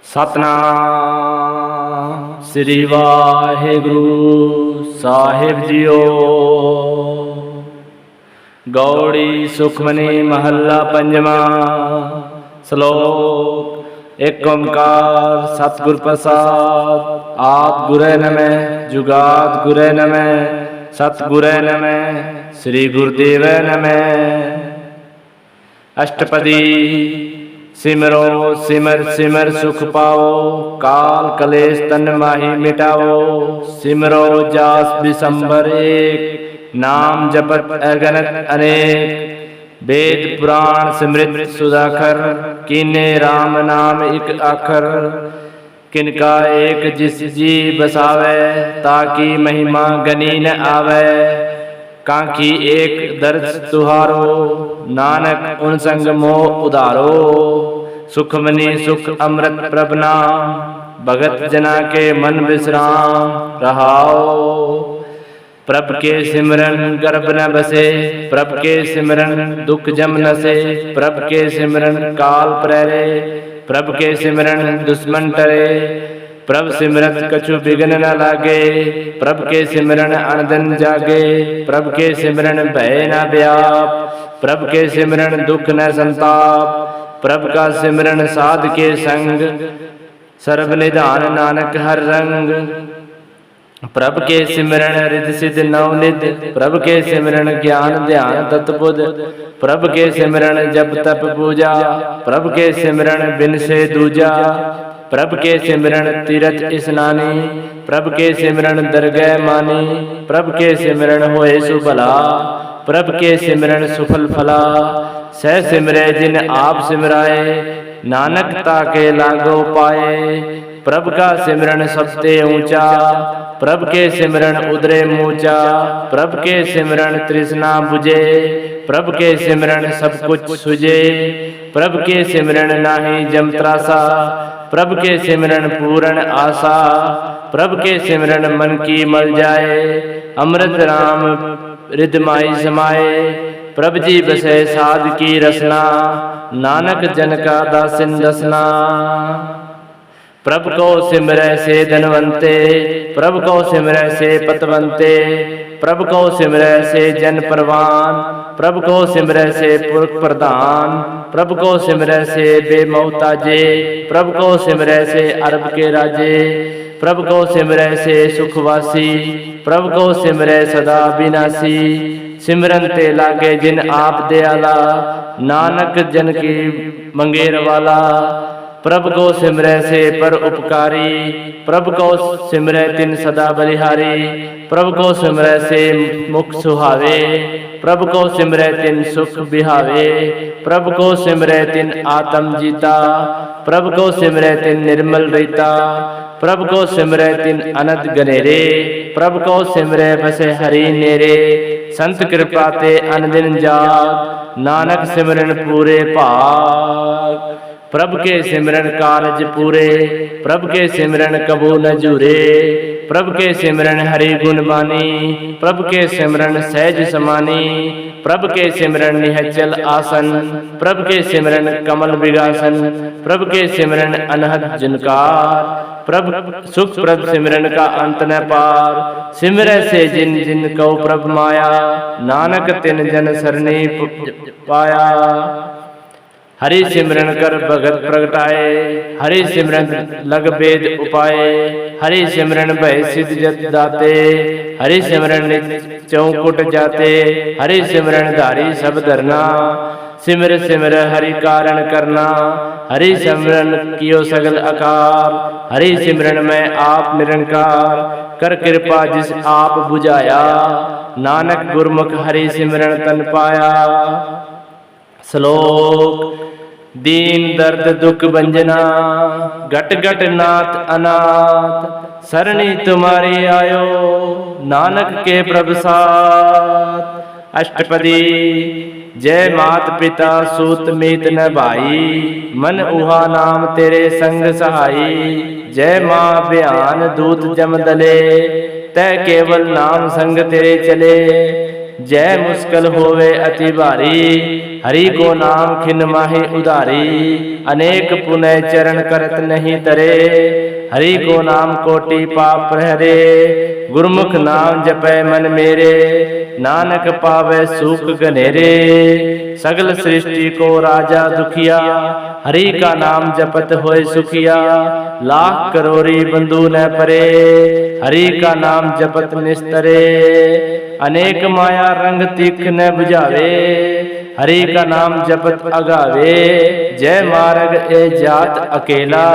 सतनाम श्री वाहिगुरु साहिब जीओ। गौड़ी सुखमनी महला पंजवा। श्लोक। एक ओंकार सतगुर प्रसाद। आद गुरै नमः जुगाद गुरै नमः सतगुरै नमः श्री गुरुदेव नमः। अष्टपदी। सिमरो सिमर सिमर सुख पाओ, काल कलेश तन माही मिटाओ। सिमरो जास बिसंबर एक, नाम जपत अगणत अनेक। वेद पुराण सिमृत सुधाकर, कीने राम नाम एक आखर। किनका एक जिस जी बसावे, ताकि महिमा गनी न आवे। कांकी एक दर्श तुहारो, नानक उन संग मोह उधारो। सुखमनी सुख अमृत प्रभ नाम, भगत जना के मन विश्राम रहाओ। प्रभ के सिमरन गर्भ न बसे, प्रभ के सिमरन दुख जम नसे। प्रभ के सिमरन काल प्रेरे, प्रभ के सिमरन दुश्मन टरे। प्रभ सिमरत कछु बिघ्न न लागे, प्रभ के सिमरन अनदन जागे। प्रभ के सिमरन भय न व्याप, प्रभ के सिमरन दुख न संताप। प्रभ का सिमरन साध के संग, सर्व निधान नानक हर रंग। प्रभ के सिमरन रिद्धि सिद्ध नवनिध, प्रभ के सिमरन ज्ञान ध्यान तत्बुध। प्रभ के सिमरन जप तप पूजा, प्रभ के सिमरन बिन से दूजा। प्रभ के सिमरन तीरथ स्नानी, प्रभ के सिमरन दरगह मानी। प्रभ के सिमरन होए सुभला, प्रभ के सिमरन सुफल फला। सह सिमरे जिन आप सिमराए, नानक ताके लागो पाए। प्रभ का सिमरन सबते ऊंचा, प्रभ के सिमरन उदरे मूचा। प्रभ के सिमरन तृष्णा बुझे, प्रभ के सिमरन सब कुछ सुझे। प्रभ के सिमरन नाही जम त्रासा, प्रभ के सिमरन पूर्ण आशा। प्रभ के सिमरन मन की मल जाए, अमृत राम रिदमाई समाए। प्रभ जी बसे साध की रसना, नानक जन का दासिन दसना। प्रभ को सिमरै से धनवंते, प्रभ को सिमरै से पतवंते। प्रभ को सिमरै से जन परवान, प्रभ को सिमरै से पुरख प्रधान। प्रभ को सिमरै से बेमौताजे, प्रभ को सिमरै से अरब के राजे। प्रभ को सिमरै से सुखवासी, प्रभ को सिमरै सदा विनाशी। सिमरन ते लागे जिन आप दयाला, नानक जन की मंगेर वाला। प्रभ को सिमरै से पर उपकारी, प्रभ को सिमरै तिन सदा बलिहारी। प्रभ को सिमरै से मुख सुहावे, प्रभ को सिमरै तिन सुख बिहावे। प्रभ को सिमरै तिन आत्म जीता, प्रभ को सिमरै तिन निर्मल रीता। प्रभ को सिमरै तिन अनंत गनेरे, प्रभ को सिमरै बसे हरि नेरे। संत कृपा ते अनदिन जाग, नानक सिमरन पूरे भाग। प्रभ के सिमरन कारज पूरे, प्रभ के सिमरन कबू न जूरे। प्रभ के सिमरन हरि गुण बानी, प्रभ के सिमरन सहज समानी। प्रभ के सिमरन निहचल आसन, प्रभ के सिमरन कमल विगासन। प्रभ के सिमरन अनहद जिनकार, प्रभ सुख प्रभ सिमरन का अंत न पार। सिमरै से जिन जिन कौ प्रभ माया, नानक तिन जन सरनी पाया। हरि सिमरन कर भगत प्रगटाए, हरि सिमरन लग वेद उपाय। हरि सिमरन भय सिद्ध जत दाते, हरि सिमरन चौकुट जाते। हरि सिमरन धारी सब धरना, सिमर सिमर हरि कारण करना। हरि सिमरन कियो सगल आकार, हरि सिमरन में आप निरंकार। कर कृपा जिस आप बुझाया, नानक गुरमुख हरि सिमरन तन पाया। श्लोक। दीन दर्द दुख भंजना, घट घट नाथ अनाथ। सरणी तुम्हारी आयो, नानक के प्रभ साथ। अष्टपदी। जय मात पिता सूत मीत न भाई, मन उहा नाम तेरे संग सहाई। जय माँ बयान दूत जम दले, तै केवल नाम संग तेरे चले। जय मुश्किल होवे अति भारी, हरि को नाम खिन माहि उधारी, अनेक पुनः चरण करत नहीं तरे। हरि को नाम कोटि पाप प्रहरे, गुरमुख नाम जपै मन मेरे, नानक पावै सुख घनेरे। सगल सृष्टि को राजा दुखिया, हरि का नाम जपत होय सुखिया। लाख करोड़ी बंधु न परे, हरि का नाम जपत निस्तरे। अनेक माया रंग तीख न बुझावे, हरि का नाम जपत अगावे। जय मार्ग ए जात अकेला,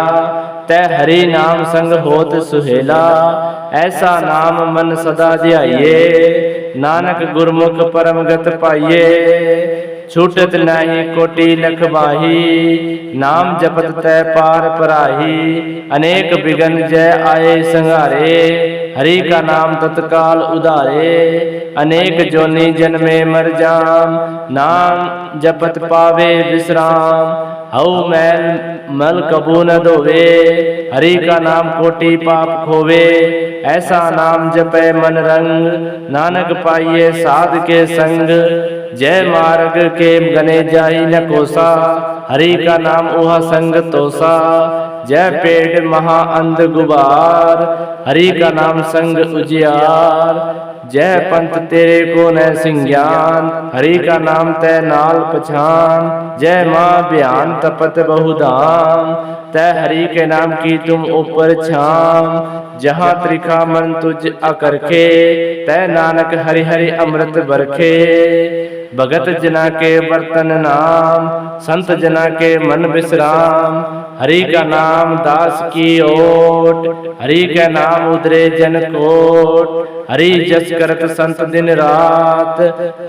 तै हरि नाम संग होत सुहेला। ऐसा नाम मन सदा ध्याइए, नानक गुरमुख परम गत पाइए। छूटत नहीं कोटि लख बाही, नाम जपत तै पार पराही। अनेक बिघन जय आए संघारे, हरि का नाम तत्काल उधारे। अनेक जोनि जन्मे मर जाम, नाम जपत पावे विश्राम। हऊ मैल मल कबू न धोवे, हरि का नाम कोटि पाप खोवे। ऐसा नाम जपै मन रंग, नानक पाइये साध के संग। जय मार्ग के गने जाई न कोसा, हरि का नाम उहा संग तोसा। जय पेड़ महा अंध गुबार, हरि का नाम संग उजियार। जय पंथ तेरे को न सिंज्ञान, हरि का नाम तै नाल पछान। जय माँ बयान तपत बहुधाम, तै हरि के नाम की तुम ऊपर छाम। जहाँ त्रिखा मन तुझ अकरखे, तै नानक हरि हरि अमृत बरखे। भगत जना के बर्तन नाम, संत जना के मन विश्राम। हरि का नाम दास की ओट, हरि का नाम उदरे जन कोट। हरि जस करत संत दिन रात,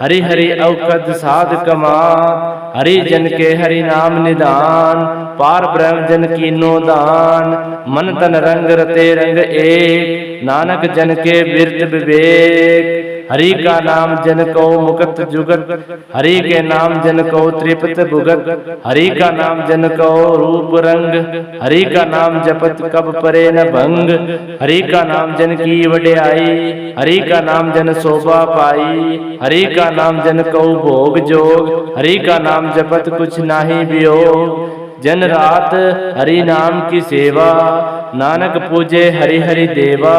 हरि हरि औकद साध कमात। हरि जन के हरि नाम निदान, पार ब्रह्म जन कीनो दान। मन तन रंग रते रंग एक, नानक जन के बिरत विवेक। हरि का नाम जन को मुक्त जुगत, हरि के नाम जन को त्रिपत भुगत। हरि का नाम जन को रूप रंग, हरि का नाम जपत कब परे न भंग। हरि का नाम जन की वड्याई, हरि का नाम जन शोभा पाई। हरि का नाम जन को भोग जोग, हरि का नाम जपत कुछ नाही वियोग। जन रात हरि नाम की सेवा, नानक पूजे हरि हरि देवा।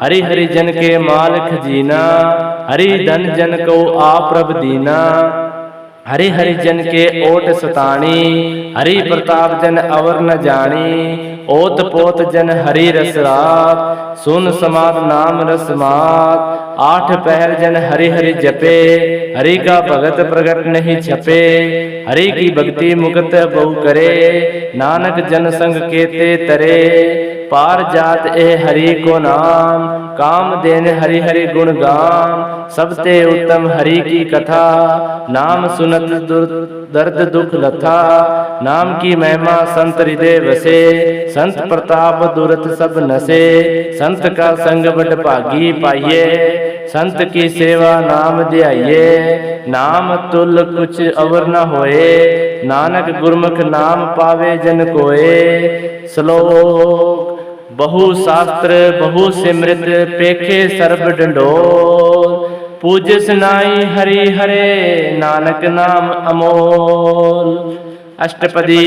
हरि हरि जन के माल खजीना, हरि धन जन को आप प्रभ दीना। हरि हरि जन के ओट सताणी, हरि प्रताप जन अवर न जानी। ओत पोत जन हरि रस रात, सुन समात नाम रस मात। आठ पहर जन हरि हरि जपे, हरि का भगत प्रगट नहीं छपे। हरि की भक्ति मुक्त बहु करे, नानक जन संग केते तरे। पार जात ए हरि को नाम, काम देन हरि हरि गुण गाम। सबते उत्तम हरि की कथा, नाम सुनत दर्द दुख लथा। नाम की महिमा संत हृदय वसे, संत प्रताप दुरत सब नसे। संत का संग बड़ भागी पाइये, संत की सेवा नाम ध्याइये। नाम तुल कुछ अवर न होए, नानक गुरमुख नाम पावे जन कोए। श्लोक बहु शास्त्र बहु सिमृत, पेखे सर्ब डंडोर। पूजस नाई हरि हरे, नानक नाम अमोल। अष्टपदी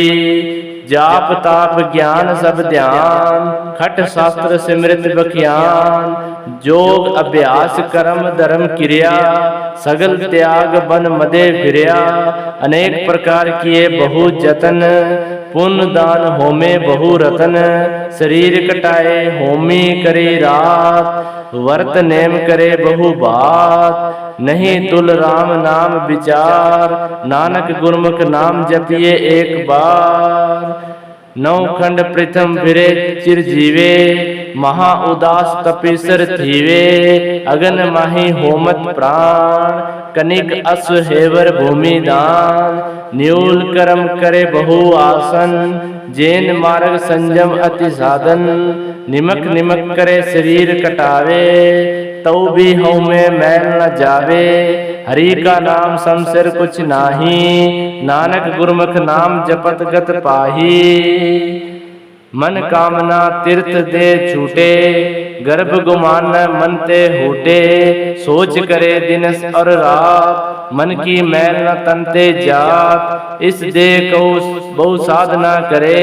जाप ताप ज्ञान सब ध्यान, खट शास्त्र सिमृत बख्यान। जोग अभ्यास कर्म धर्म क्रिया, सगल त्याग बन मदे फिरया। अनेक प्रकार किए बहु जतन, पुण्य दान होमे बहु रतन। शरीर कटाए होमी करे रात, वर्त नेम करे बहु बात। नहीं तुल राम नाम विचार, नानक गुरमुख नाम जपिए एक बार। नौ खंड प्रथम फिरे चिर जीवे, महा उदास तपीसर थीवे। अगन माही होमत प्राण, कनिक अश्व हेवर भूमि दान। न्यूल कर्म करे बहु आसन, जैन मार्ग संजम अति साधन। निमक निमक करे शरीर कटावे, तौ भी हऊ में मैल न जावे। हरि का नाम समसिर कुछ नाही, नानक गुरमुख नाम जपत गत पाही। मन कामना तीर्थ दे छूटे, गर्भ गुमान मन ते हूटे। सोच करे दिनस और रात, मन की मैल न तन ते जात। इस दे कऊ बहु साधना करे,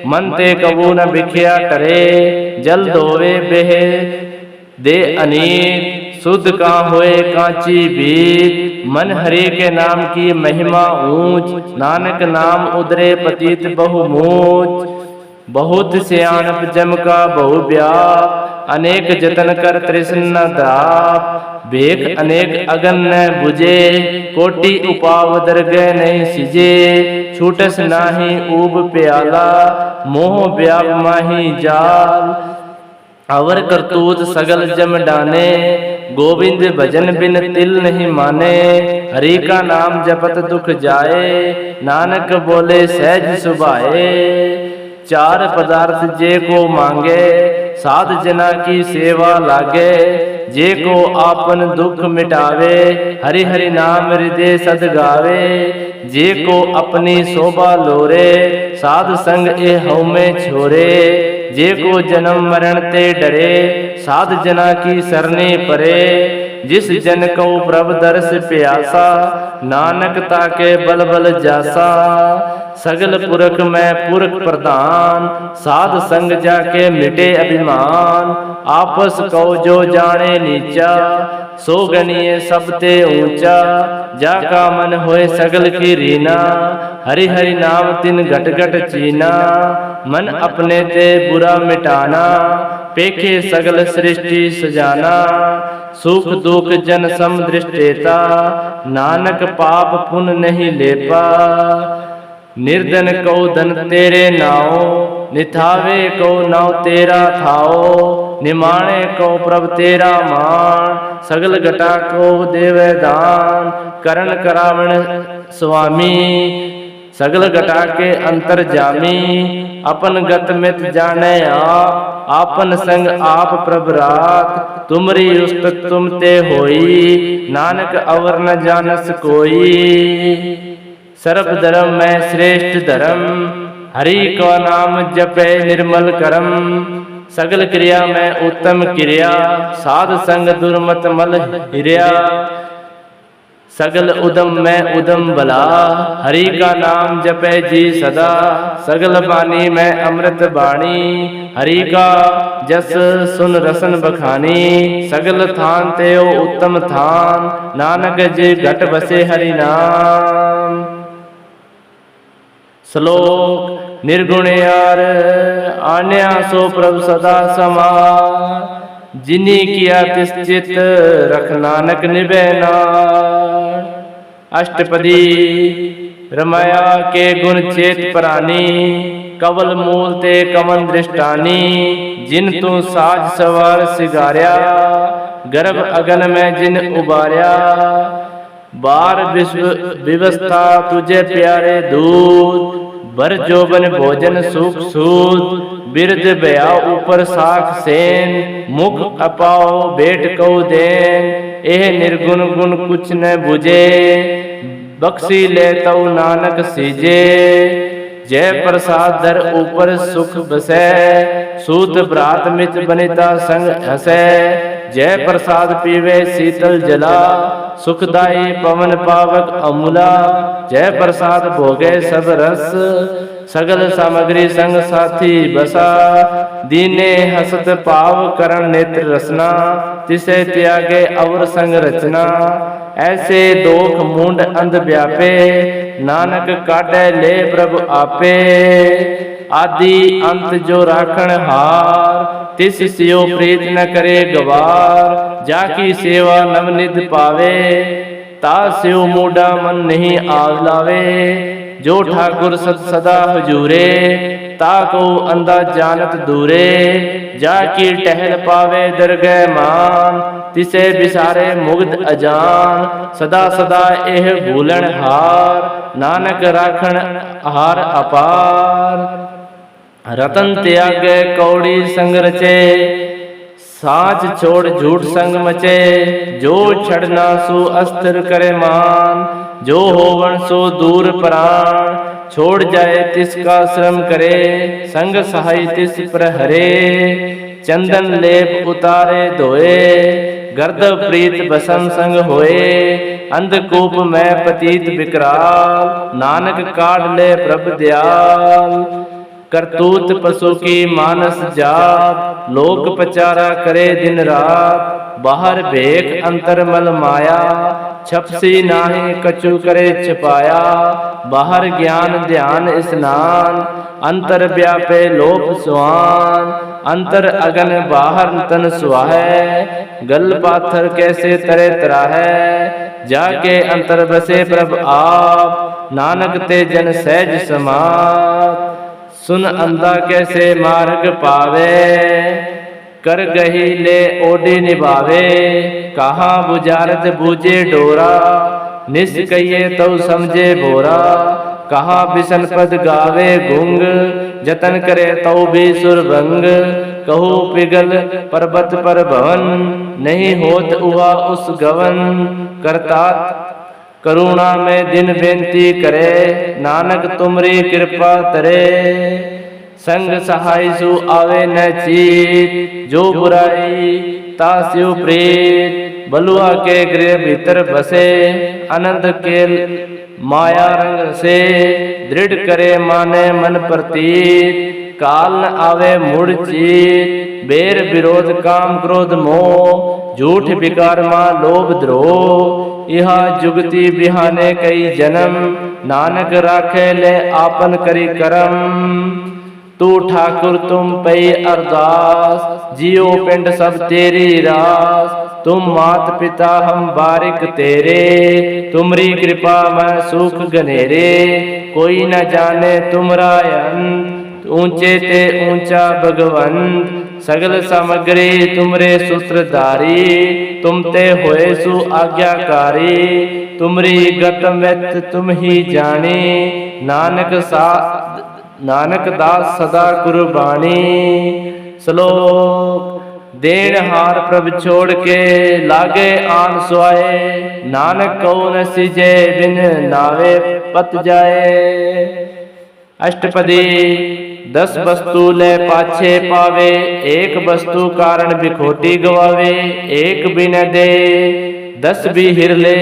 मन ते कबू न बिखिया करे। जल धोवे बेह दे अनीत, शुद्ध का होए कांची बीत। मन हरि के नाम की महिमा ऊंच, नानक नाम उदरे पतित बहुमूच। बहुत सियाणप जम का बहु व्याप, अनेक जतन कर तृष्ण न दाप। भेख अनेक अगन न बुझे, कोटि उपाव दरगह नहीं सिजे। छूटस नाही ऊब प्याला, मोह व्याप माही जाल। अवर करतूत सगल जम डाने, गोविंद भजन बिन तिल नहीं माने। हरि का नाम जपत दुख जाए, नानक बोले सहज सुभाए। चार पदार्थ जे को मांगे, साध जना की सेवा लागे। जे को आपन दुख मिटावे, हरि हरि नाम हृदय सद गावे। जे को अपनी शोभा लोरे, साध संग ए हऊ में छोरे। जे को जन्म मरण ते डरे, साध जना की सरने परे। जिस जन को प्रभ दर्श प्यासा, नानक ताके बल बल जासा। सगल पुरख में पुरख प्रधान, साध संग जाके मिटे अभिमान। आपस को जो जाने नीचा, सो गनिए सब ते ऊंचा। जाका मन होए सगल की रीना, हरि हरि नाम तिन घट घट चीना। मन अपने ते बुरा मिटाना, पेखे सगल सृष्टि सजाना। सुख दुख जन सम दृष्टेता, नानक पाप पुण्य नहीं लेपा। निर्धन को धन तेरे नाओ, निथावे को नाव तेरा थाओ। निमाणे को प्रभ तेरा मान, सगल घटा को देवे दान। करण करावण स्वामी, सगल घटा के अंतर जामी। अपन गत मित जाने आप, आपन संग आप प्रभ रात। तुमरी उस्तत तुम ते होई, नानक अवर न जानस कोई। सर्व धर्म में श्रेष्ठ धर्म, हरि का नाम जपे निर्मल करम। सगल क्रिया में उत्तम क्रिया, साध संग दुर्मत मल हिरिया। सगल उदम में उदम बला, हरि का नाम जपे जी सदा। सगल बानी में अमृत बाणी, हरि का जस सुन रसन बखानी। सगल थान तेओ उत्तम थान, नानक जी घट बसे हरि नाम। श्लोक निर्गुण यार आन्या सो प्रभु सदा समा। जिनी किया तिश्चित रख नानक निबैना। अष्टपदी रमाया के गुण चेत प्राणी, कवल मूल ते कमन दृष्टानी। जिन तू साज सवार सिगार्या, गर्भ अगन में जिन उबार्या। बार विश्व विवस्था तुझे प्यारे दूत, भर जोबन भोजन सुख सूद। बिरद बया ऊपर साख सेन, मुख अपाओ बेट कौ देन। एह निर्गुण गुण कुछ न बुझे, बख्शी ले तौ नानक सीजे। जय प्रसाद दर ऊपर सुख बसै, सूत भ्रात मित बनिता संग हसै। जय प्रसाद पीवे शीतल जला, सुखदाई पवन पावक अमूला। जय प्रसाद भोगे सब रस, सगल सामग्री संग साथी बसा। दीने हसत पाव करण नेत्र रसना, तिसे त्यागे अवर संग रचना। ऐसे दोख मूंड अंध व्यापे, नानक काटे ले प्रभु आपे। आदि अंत जो राखण हार, तिस सियो प्रीत न करे गवार। जाकी सेवा नवनिध पावे, ता स्यो मूडा मन नहीं आलावे। जो ठाकुर सदा हुजूरे, ताको अंधा जानत दूरे। जाकी टहल पावे दरगह मान, तिसे बिसारे मुग्ध अजान। सदा सदा एह भूलन हार, नानक राखण हार अपार। रतन त्याग कौड़ी संग रचे, साच छोड़ झूठ संग मचे। जो छड़ना सो अस्थिर करे मान, जो होवन सो दूर प्राण। छोड़ जाए तिसका श्रम करे, संग सहाय तिस पर हरे। चंदन लेप उतारे धोए, गर्दव प्रीत बसम संग होए। अंधकूप में पतीत विकराल, नानक काढ़ ले प्रभ दयाल। करतूत पशु की मानस जात, लोक पचारा करे दिन रात। बाहर भेख अंतर मल माया, छपसी नाहि कछु करे छिपाया। बाहर ज्ञान ध्यान स्नान, अंतर व्यापे लोप सुहान। अंतर अगन बाहर तन सुहाए, गल पाथर कैसे तरे तराहे। जाके अंतर बसे प्रभ आप, नानक ते जन सहज समात। सुन अंधा कैसे मार्ग पावे, कर गही ले ओडी निभावे। कहाँ बुझारत बूझे डोरा, निस कहिए तो समझे बोरा। कहाँ बिसन पद गावे गुंग, जतन करे तो भी सुरभंग। कहू पिघल पर्वत पर भवन, नहीं होत उहा उस गवन। करतात करुणा में दिन बेनती करे, नानक तुमरी कृपा तरे। संग सहाय सु आवे न चीत, जो बुराई तास्यु प्रीत। बलुआ के गृह भीतर बसे, आनंद के माया रंग से। दृढ़ करे माने मन प्रतीत, काल न आवे मुड़ चीत। बेर विरोध काम क्रोध मोह, झूठ विकार मां लोभ द्रोह। यह जुगति बिहाने कई जन्म, नानक राखे ले आपन करी करम। तू ठाकुर तुम पई अरदास, जियो पिंड सब तेरी रास। तुम मात पिता हम बारिक तेरे, तुमरी कृपा में सुख घनेरे। कोई न जाने तुमरा अंत, ऊंचे ते ऊंचा भगवंत। सगल सामग्री तुमरे सूत्रधारी, तुम ते होए सु आज्ञाकारी। तुमरी गत मित तुम ही जानी, नानक दास सदा कुर्बानी। श्लोक देन हार प्रभ छोड़ के, लागे आन सुआए। नानक कौ न सिजे, बिन नावे पत जाए। अष्टपदी 10 वस्तु ले पाछे पावे, एक वस्तु कारण बिखोटी गवावे। एक बिन दे 10 भी हिर ले,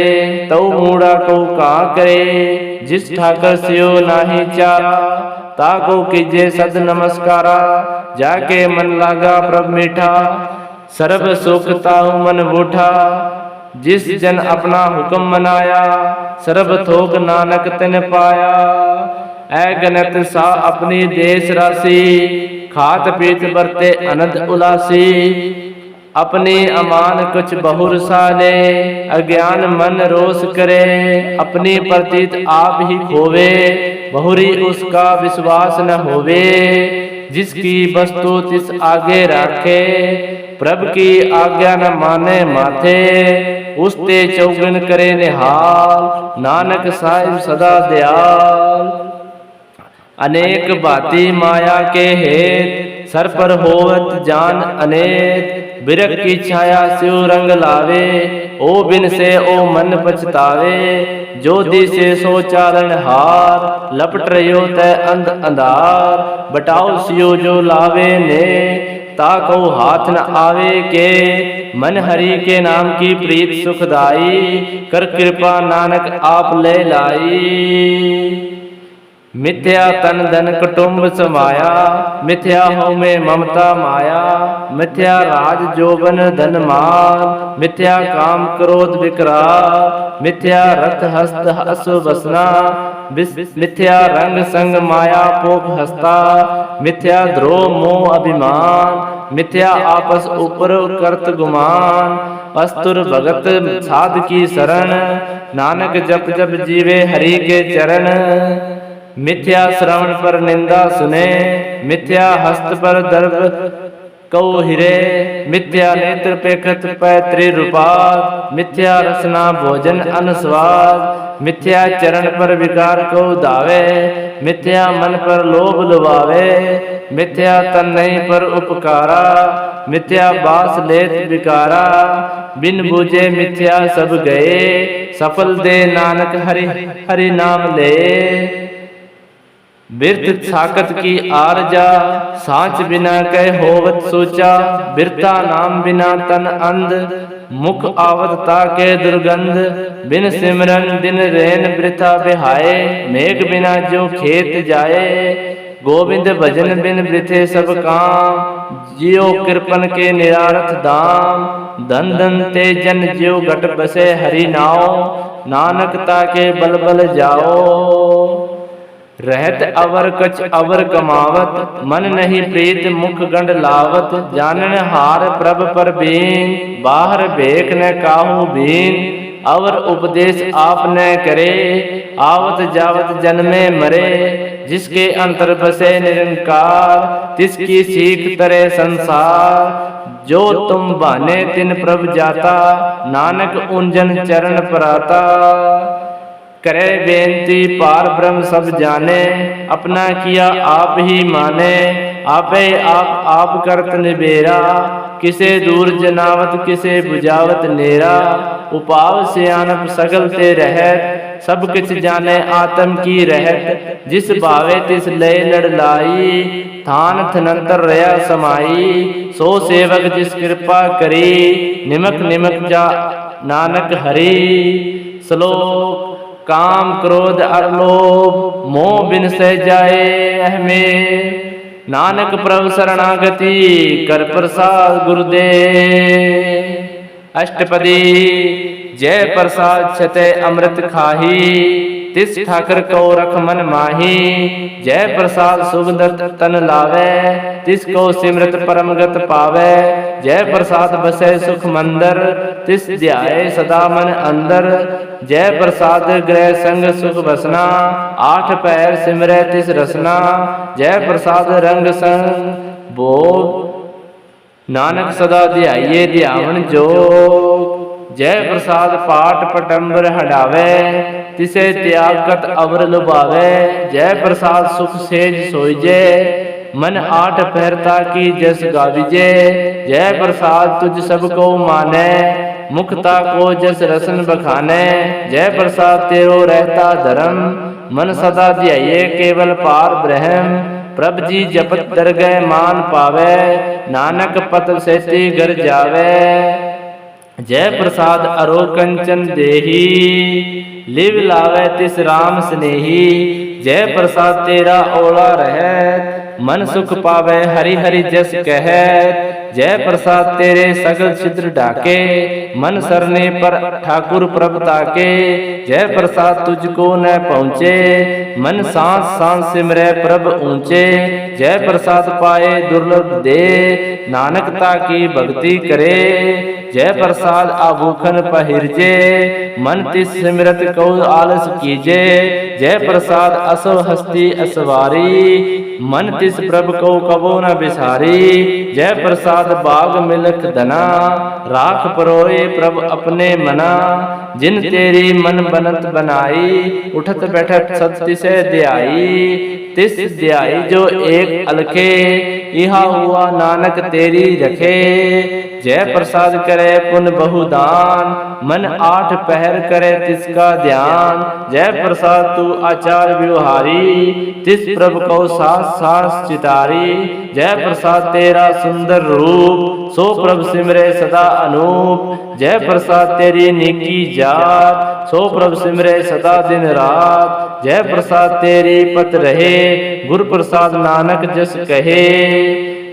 तौ मूड़ा को कहाँ करे। जिस ठाकर सियो नाही चारा, ताको कीजे सद नमस्कारा। जाके मन लागा प्रभ मीठा, सर्व सुख ताहु मन बूठा। जिस जन अपना हुक्म मनाया, सर्व थोक नानक तिन पाया। अगणित सा अपनी देश राशि, खात पीत बरते अनंत उलासी। अपनी अमान कुछ बहुर साले, अज्ञान मन रोष करे। अपनी प्रतीत आप ही खोवे, बहुरी उसका विश्वास न होवे। जिसकी वस्तु तिस आगे राखे, प्रभ की आज्ञा न माने माथे। उसते चौगुन करे निहाल, नानक साहिब सदा दयाल। अनेक बाती माया के हेत, सर पर होवत जान अनेक। बिरक की छाया शिव रंग लावे, ओ बिन से ओ मन पछतावे। जो दिसे सो चारण हार, लपट रहो तय अंध अंधार। बटाओ सियो जो लावे ने, ताको हाथ न आवे के। मन हरि के नाम की प्रीत सुखदाई, कर कृपा नानक आप ले लाई। मिथ्या तन धन कुटुंब समाया, मिथ्या हो में ममता माया। मिथ्या राज जोबन धन मान, मिथ्या काम क्रोध विकराल। मिथ्या रथ हस्त हस बसना, मिथ्या रंग संग माया पोप हस्ता। मिथ्या द्रोह मोह अभिमान, मिथ्या आपस ऊपर करत गुमान। अस्तुर भगत साध की शरण, नानक जप जप जीवे हरि के चरण। मिथ्या श्रवण पर निंदा सुने, मिथ्या हस्त पर दर्भ कौ हिरे। मिथ्या नेत्र पेखत पैतृ रूपात, मिथ्या रसना भोजन अनुस्वाद। मिथ्या चरण पर विकार को दावे, मिथ्या मन पर लोभ लुभावे। मिथ्या तन नहीं पर उपकारा, मिथ्या बास लेत विकारा। बिन बूझे मिथ्या सब गए, सफल दे नानक हरि हरि नाम ले। बिरत साकत की आरजा, सांच बिना कह होवत सोचा। बिरता नाम बिना तन अंध, मुख आवत ताके दुर्गंध। बिन सिमरन दिन रैन वृथा बिहाए, मेघ बिना जो खेत जाए। गोविंद भजन बिन वृथे सब काम, जियो कृपन के निरारथ दाम। धन धन ते जन ज्यो घट बसे हरि नाव, नानक ताके बल बल जाओ। रहत अवर कछ अवर कमावत, मन नहीं प्रीत मुख गंड लावत। जानन हार प्रभ पर बीन, बाहर भेख न काहू बीन। अवर उपदेश आप न करे, आवत जावत जन्मे मरे। जिसके अंतर बसे निरंकार, तिसकी सीख तरे संसार। जो तुम बहाने तिन प्रभ जाता, नानक उंजन चरण पराता। करे बेनती पार ब्रह्म सब जाने, अपना किया आप ही माने। आपे आप करत निबेरा, किसे दूर जनावत किसे बुझावत नेरा। उपाव सियानप सगल ते रहत, सब किछ जाने आत्म की रहत। जिस भावे तिस लय लड़लाई, थान थनंतर रया समाई। सो सेवक जिस कृपा करी, निमक निमक जा नानक हरि। श्लोक काम क्रोध अर लोभ, मोह बिन सह जाए अहमें। नानक प्रभु शरणागति, कर प्रसाद गुरुदेव। अष्टपदी जय प्रसाद छते अमृत खाही, तिस ठाकर को रख मन माही। जय प्रसाद सुगंधत तन लावे, तिस को सिमरत परमगत पावे। जय प्रसाद बसे सुख मंदर, तिस ध्याए सदा मन अंदर। जय प्रसाद ग्रह संग सुख बसना, आठ पैर सिमरे तिस रसना। जय प्रसाद रंग संग भोग, नानक सदा ध्याइए ध्यावन जोग। जय प्रसाद पाठ पटंबर हटावे, तिसे त्यागत अवर लुभावे। जय प्रसाद सुख सेज सोईजे, मन आठ पहरता की जस गाविजे। जय प्रसाद तुझ सबको माने, मुखता को जस रसन बखाने। जय प्रसाद तेरो रहता धर्म, मन सदा ध्याये केवल पार ब्रह्म। प्रभ जी जपत दरगह मान पावे, नानक पत सेती घर जावे। जय प्रसाद अरो कंचन देही, लिव लावे तिस राम स्नेही। जय प्रसाद तेरा ओला रहत, मन सुख पावे हरि हरि जस कहत। जय प्रसाद तेरे सगल छिद्र ढाके, मन सरने पर ठाकुर प्रभ ताके। जय प्रसाद तुझको न पहुँचे, मन सांस सांस सिमरे प्रभ ऊंचे। जय प्रसाद पाए दुर्लभ दे, नानकता की भक्ति करे। जय प्रसाद आभूखन पहिरजे, मन तिस सिमरत को आलस कीजे। जय प्रसाद असो हस्ती असवारी, मन तिस प्रभ को कबो न बिसारी। जय प्रसाद बाग मिलख धना, राख परोए प्रभ अपने मना। जिन तेरी मन बनत बनाई, उठत बैठत सत्य से ध्याई। तिस ध्याई जो एक अलखे, इहा हुआ नानक तेरी रखे। जय प्रसाद करे पुन बहुदान, मन आठ पहर करे तिसका ध्यान। जय प्रसाद तू आचार व्यवहारी, तिस प्रभ को सास सास चितारी। जय प्रसाद तेरा सुंदर रूप, सो प्रभ सिमरे सदा अनूप। जय प्रसाद तेरी निकी जात, सो प्रभ सिमरे सदा दिन रात। जय प्रसाद तेरी पत रहे, गुरु प्रसाद नानक जस कहे।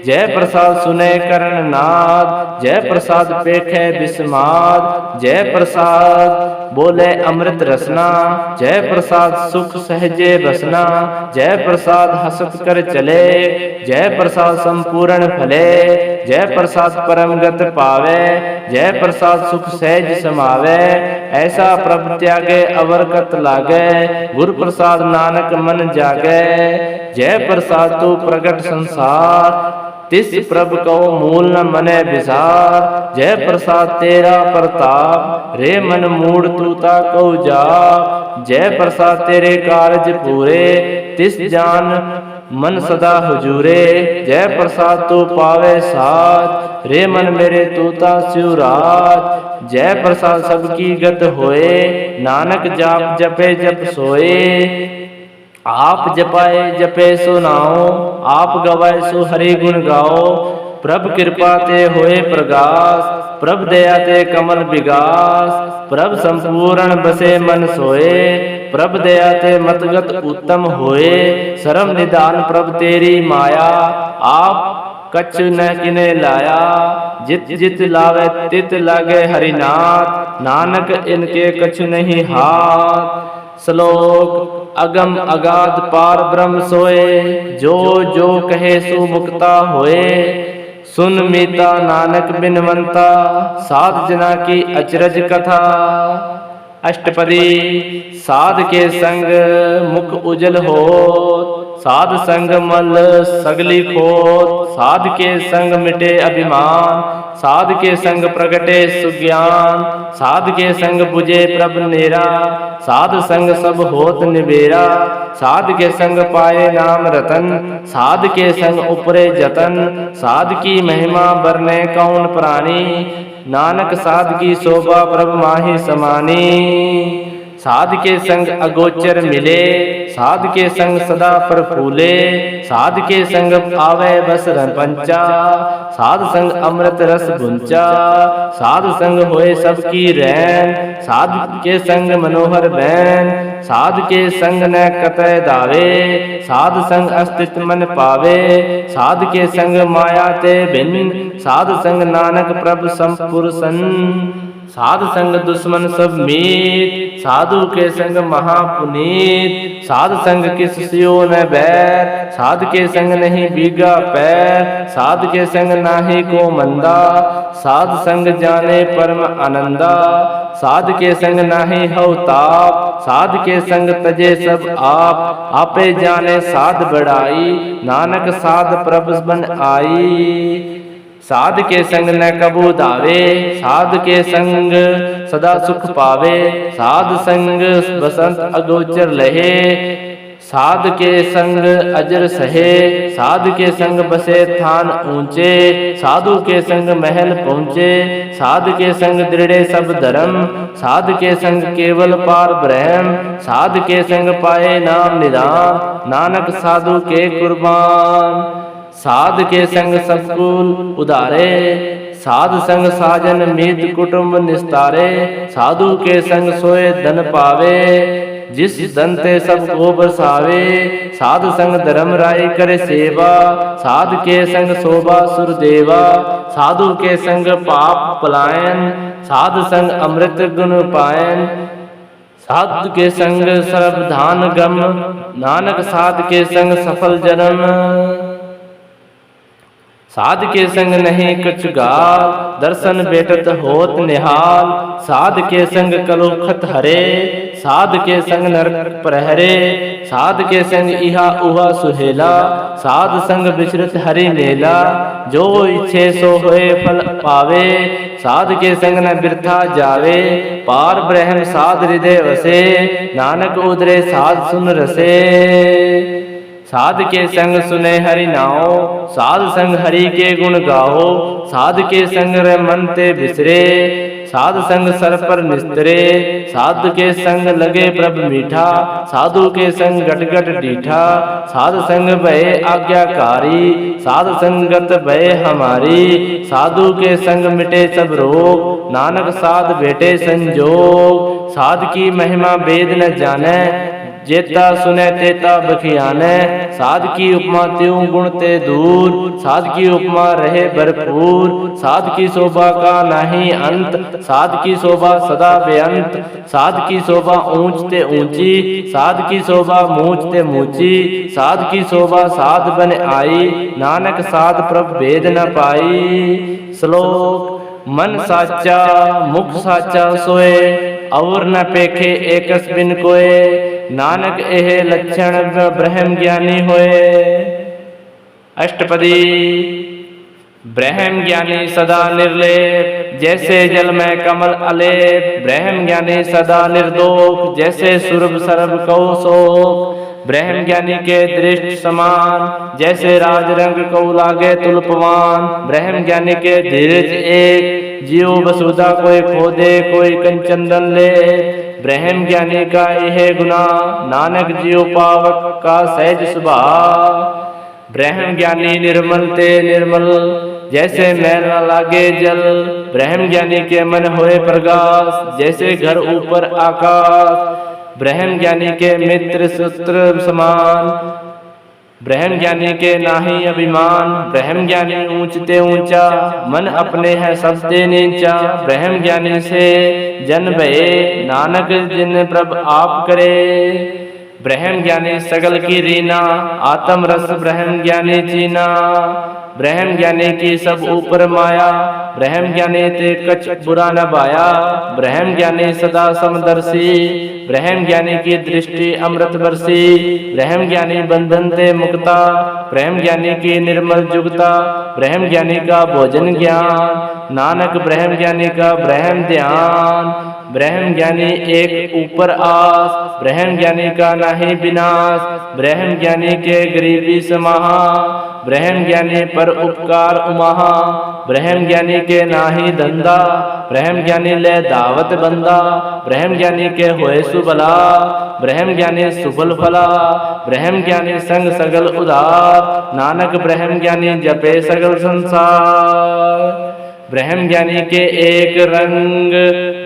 जय प्रसाद सुने करण नाद, जय प्रसाद पेखे बिस्माद। जय प्रसाद बोले अमृत रसना, जय प्रसाद सुख सहजे बसना। जय प्रसाद हसत कर चले, जय प्रसाद संपूर्ण फले। जय प्रसाद परमगत पावे, जय प्रसाद सुख सहज समावे। ऐसा प्रभ त्यागे अवरकत लागे, गुरु प्रसाद नानक मन जागे। जय प्रसाद तू प्रगट संसार, तिस प्रभ को मूल न मने विसार। जय प्रसाद तेरा प्रताप, रे मन मूड तूता को जाप। जय प्रसाद तेरे कारज पूरे, तिस जान मन सदा हुजूरे। जय प्रसाद तू पावे साथ, रे मन मेरे तूता शिवराज। जय प्रसाद सबकी गत होए, नानक जाप जपे जप सोए। आप जपाए जपे सो नाओ, आप गवाए सो हरि गुण गाओ। प्रभ कृपा ते होए प्रगास, प्रभ दया ते कमल विगास। प्रभ संपूर्ण बसे मन सोए, प्रभ दया ते मतगत उत्तम होए। शरम निदान प्रभ तेरी माया, आप कछु न किने लाया। जित जित लावे तित लागे हरिनाथ, नानक इनके कछु नहीं हाथ। श्लोक अगम अगाध पार ब्रह्म सोए, जो जो कहे सो मुक्ता होए। सुन मीता नानक बिनवंता, साध जना की अचरज कथा। अष्टपदी साध के संग मुख उजल होत, साध संग मल सगली खोत। साध के संग मिटे अभिमान, साध के संग प्रगटे सुज्ञान। साध के संग बुझे प्रभ नेरा, साध संग सब होत निबेरा। साध के संग पाए नाम रतन, साध के संग उपरे जतन। साध की महिमा बरने कौन प्राणी, नानक साध की शोभा प्रभ माही समानी। साध के संग अगोचर मिले, साध के संग सदा प्रफूले। साध के संग आवे बस पंचा, साध संग अमृत रस गुंचा। साध संग होए सबकी रैन, साध के संग मनोहर बैन। साध के संग न कतय दावे, साध संग अस्तित्व मन पावे। साध के संग माया ते भिन्न, साध संग नानक प्रभ संपुरसन। साध संग दुश्मन सब मीत, साधु के संग महापुनीत। साध संग किस सियो न बैर, साध के संग नहीं बीगा पैर। साध के संग नाही को मंदा, साध संग जाने परम आनंदा। साध के संग नाही हव ताप, साध के संग तजे सब आप। आपे जाने साध बढ़ाई, नानक साध प्रभ बन आई। साध के संग न कबू दावे, साध के संग सदा सुख पावे। साध संग बसंत अगोचर लहे, साध के संग अजर सहे। साध के संग बसे थान ऊंचे, साधु के संग महल पहुँचे। साध के संग दृढ़े सब धर्म, साध के संग केवल पार ब्रह्म। साध के संग पाए नाम निदान, नानक साधु के कुर्बान। साध के संग सबकुल उदारे, साध संग साजन मीत कुटुंब निस्तारे। साधु के संग सोए धन पावे, जिस धन ते सब को बरसावे। साध संग धर्म राय करे सेवा, साध के संग शोभा सुरदेवा। साधु के संग पाप पलायन, साध संग अमृत गुण पायन। साधु के संग सर्वधान गम, नानक साध के संग सफल जन्म। साध के संग नहीं कछ गाल, दर्शन बेटत होत निहाल। साध के संग कलुखत हरे, साध के संग नरक प्रहरे। साध के संग इहा उहा सुहेला, साध संग विचरत हरि मेला। जो इच्छे सो होए फल पावे, साध के संग न बिरथा जावे। पार ब्रह्म साध हृदय वसे, नानक उदरे साध सुन रसे। साध के संग सुने हरि नाओ, साध संग हरि के गुण गाओ। साध के संग रह मन ते बिसरे, साध संग सर पर निस्तरे। साध के संग लगे प्रभ मीठा, साधु के संग गट गट डीठा। साध संग भय आज्ञाकारी, साध संगत भय हमारी। साधु के संग मिटे सब रोग, नानक साध भेटे संजोग। साध की महिमा वेद न जाने, जेता सुने तेता बखियाने। साध की उपमा त्यों गुण ते दूर, साध की उपमा रहे भरपूर। साध की शोभा का नहीं अंत, साध की शोभा सदा बेअंत। साध की शोभा ऊंच ते ऊंची, साध की शोभा मूंच ते मूंची। साध की शोभा साध बन आई, नानक साध प्रभ भेद न पाई। श्लोक मन साचा मुख साचा सोए, और न पेखे एकस बिन कोय। नानक एह लक्षण ब्रह्म ज्ञानी होए। अष्टपदी ब्रह्म ज्ञानी सदा निर्लेप, जैसे जल में कमल अलेप। ब्रह्म ज्ञानी सदा निर्दोष, जैसे सुरभ सरभ कौशोक। ब्रह्म ज्ञानी के दृष्ट समान, जैसे राज रंग को लागे तुलपवान। ब्रह्म ज्ञानी के धीरज एक, जीव वसुधा कोई खोदे कोई कंचंदन ले। ब्रह्म ज्ञानी का यह गुना, नानक जियो पावक का सहज स्वभाव। ब्रह्म ज्ञानी निर्मल ते निर्मल, जैसे मैल न लागे जल। ब्रह्म ज्ञानी के मन होए प्रकाश, जैसे घर ऊपर आकाश। ब्रह्म ज्ञानी के मित्र सूत्र समान, ब्रह्म ज्ञानी के नाहि अभिमान। ब्रह्म ज्ञानी ऊंचते ऊंचा, मन अपने है सबसे नीचा। ब्रह्म ज्ञानी से जन भये, नानक जिन प्रभ आप करे। ब्रह्म ज्ञानी सगल की रीना, आत्म रस ब्रह्म ज्ञानी चीना। ब्रह्म ज्ञानी की सब ऊपर माया, ब्रह्म ज्ञानी ते कछ बुरा न भाया। ब्रह्म ज्ञानी सदा समदर्शी, ब्रह्म ज्ञानी की दृष्टि अमृत बरसी। ब्रह्म ज्ञानी बंधन ते मुक्ता, ब्रह्म ज्ञानी की निर्मल जुगता। ब्रह्म ज्ञानी का भोजन ज्ञान, नानक ब्रह्म ज्ञानी का ब्रह्म ध्यान। ब्रह्म ज्ञानी एक ऊपर आस, ब्रह्म ज्ञानी का नाही विनाश। ब्रह्म ज्ञानी के गरीबी समाहा, ब्रह्म ज्ञानी पर उपकार उमाहा। ब्रह्म ज्ञानी के नाही धंधा, ब्रह्म ज्ञानी ले दावत बंदा। ब्रह्म ज्ञानी के होए सुभला, ब्रह्म ज्ञानी सुफल फला। ब्रह्म ज्ञानी संग सगल उधार, नानक ब्रह्म ज्ञानी जपे सगल संसार। ब्रह्म ज्ञानी के एक रंग,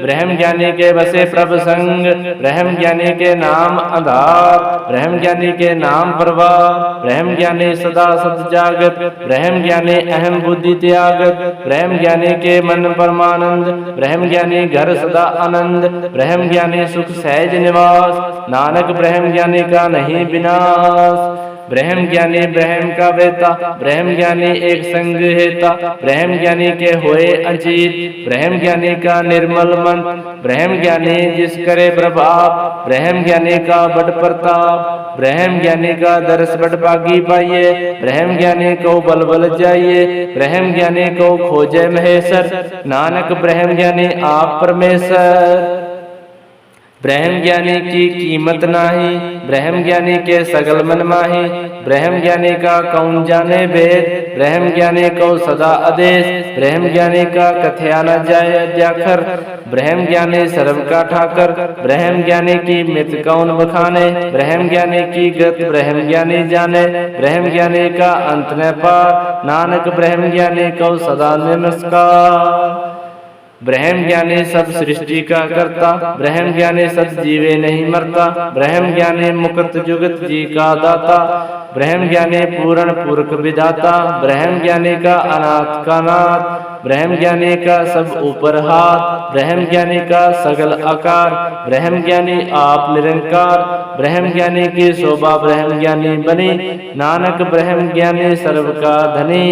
ब्रह्म ज्ञानी के बसे प्रभ संग। ब्रह्म ज्ञानी के नाम आधार, ब्रह्म ज्ञानी के नाम प्रवाह। ब्रह्म ज्ञानी सदा सत जागत, ब्रह्म ज्ञानी अहम बुद्धि त्यागत। ब्रह्म ज्ञानी के मन परमानंद, ब्रह्म ज्ञानी घर सदा आनंद। ब्रह्म ज्ञानी सुख सहज निवास, नानक ब्रह्म ज्ञानी का नहीं विनाश। ब्रह्म ज्ञानी ब्रह्म का बेटा, ब्रह्म ज्ञानी एक संग हेता। ब्रह्म ज्ञानी के होए अजीत, ब्रह्म ज्ञानी का निर्मल मन। ब्रह्म ज्ञानी जिस करे प्रभाव, ब्रह्म ज्ञानी का बड़ प्रताप। ब्रह्म ज्ञानी का दर्श बड़ भागी पाइये, ब्रह्म ज्ञानी को बल बल जाइए। ब्रह्म ज्ञानी को खोजे महेश्वर, नानक ब्रह्म ज्ञानी आप परमेश्वर। ब्रह्म ज्ञानी की कीमत नाही, ब्रह्म ज्ञानी के सगल मन माही। ब्रह्म ज्ञानी का कौन जाने भेद, ब्रह्म ज्ञानी को सदा आदेश। ब्रह्म ज्ञानी का कथया न जाय जाखर, ब्रह्म ज्ञानी सर्व का ठाकर। ब्रह्म ज्ञानी की मित कौन बखाने, ब्रह्म ज्ञानी की गत ब्रह्म ज्ञानी जाने। ब्रह्म ज्ञानी का अंत न पार, नानक ब्रह्म ज्ञानी को सदा नमस्कार। ब्रह्म ज्ञानी सब सृष्टि का करता, ब्रह्म ज्ञानी सब जीवे नहीं मरता। ब्रह्म ज्ञानी मुक्त जुगत जी का दाता, ब्रह्म ज्ञानी पूर्ण पुरख विधाता। ब्रह्म ज्ञानी का अनाथ का नाथ, ब्रह्म ज्ञानी का सब ऊपर हाथ। ब्रह्म ज्ञानी का सगल आकार, ब्रह्म ज्ञानी आप निरंकार। ब्रह्म ज्ञानी की शोभा ब्रह्म ज्ञानी बनी, नानक ब्रह्म ज्ञानी सर्व का धनी।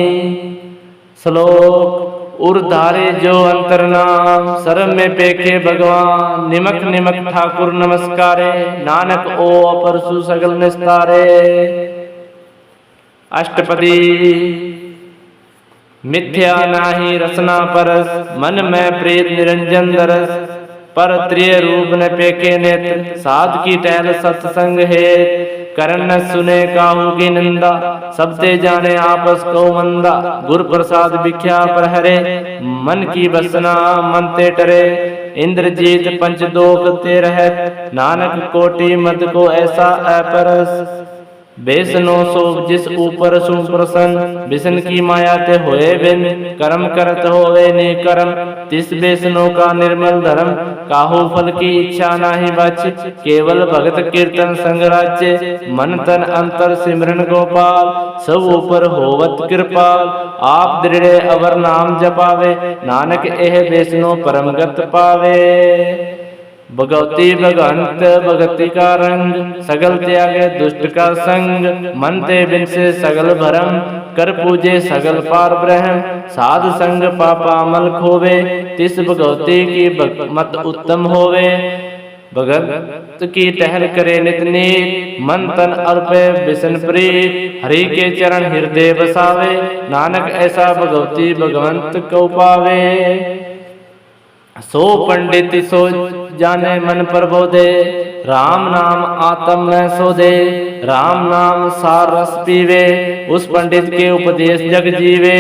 श्लोक उर्धारे जो अंतर नाम, सर्व में पेखे भगवान। निमक निमक ठाकुर नमस्कारे, नानक ओ अपर सुसगल निस्तारे। अष्टपदी मिथ्या नाही रसना परस, मन में प्रेत निरंजन दरस। पर त्रिय रूप न पेखे नेत्र, साध की टहल सत्संग है। करण न सुने काहू की निंदा, सबते जाने आपस को मंदा। गुर प्रसाद भिख्या पर हरे, मन की बसना मन ते टरे। इंद्रजीत पंचदोख ते रहत, नानक कोटि मत को ऐसा अपरस। बेसनो सो जिस ऊपर सुप्रसन्न, बिसन की माया ते होए बिन। कर्म करत होवे ने कर्म, तिस बेसनो का निर्मल धर्म। काहू फल की इच्छा नाही बच, केवल भगत कीर्तन संग राज्य। मन तन अंतर सिमरन गोपाल, सब ऊपर होवत कृपाल। आप दृढ़ अवर नाम जपावे, नानक एह बेसनो परमगत पावे। भगवती भगवंत भगति का रंग, सगल त्यागे दुष्ट का संग। मन ते बिन से सगल भरम, कर पूजे सगल पार ब्रह्म। साध संग पापा मल खोवे, तिस भगवती की मत उत्तम होवे। भगत की टहल करे नित नीत, मन तन अर्पे बिसन प्रीत। हरि के चरण हृदय बसावे, नानक ऐसा भगवती भगवंत को पावे। सो पंडित सो जाने मन पर बोधे, राम नाम आत्म में सोधे। राम नाम सार रस पीवे, उस पंडित के उपदेश जग जीवे।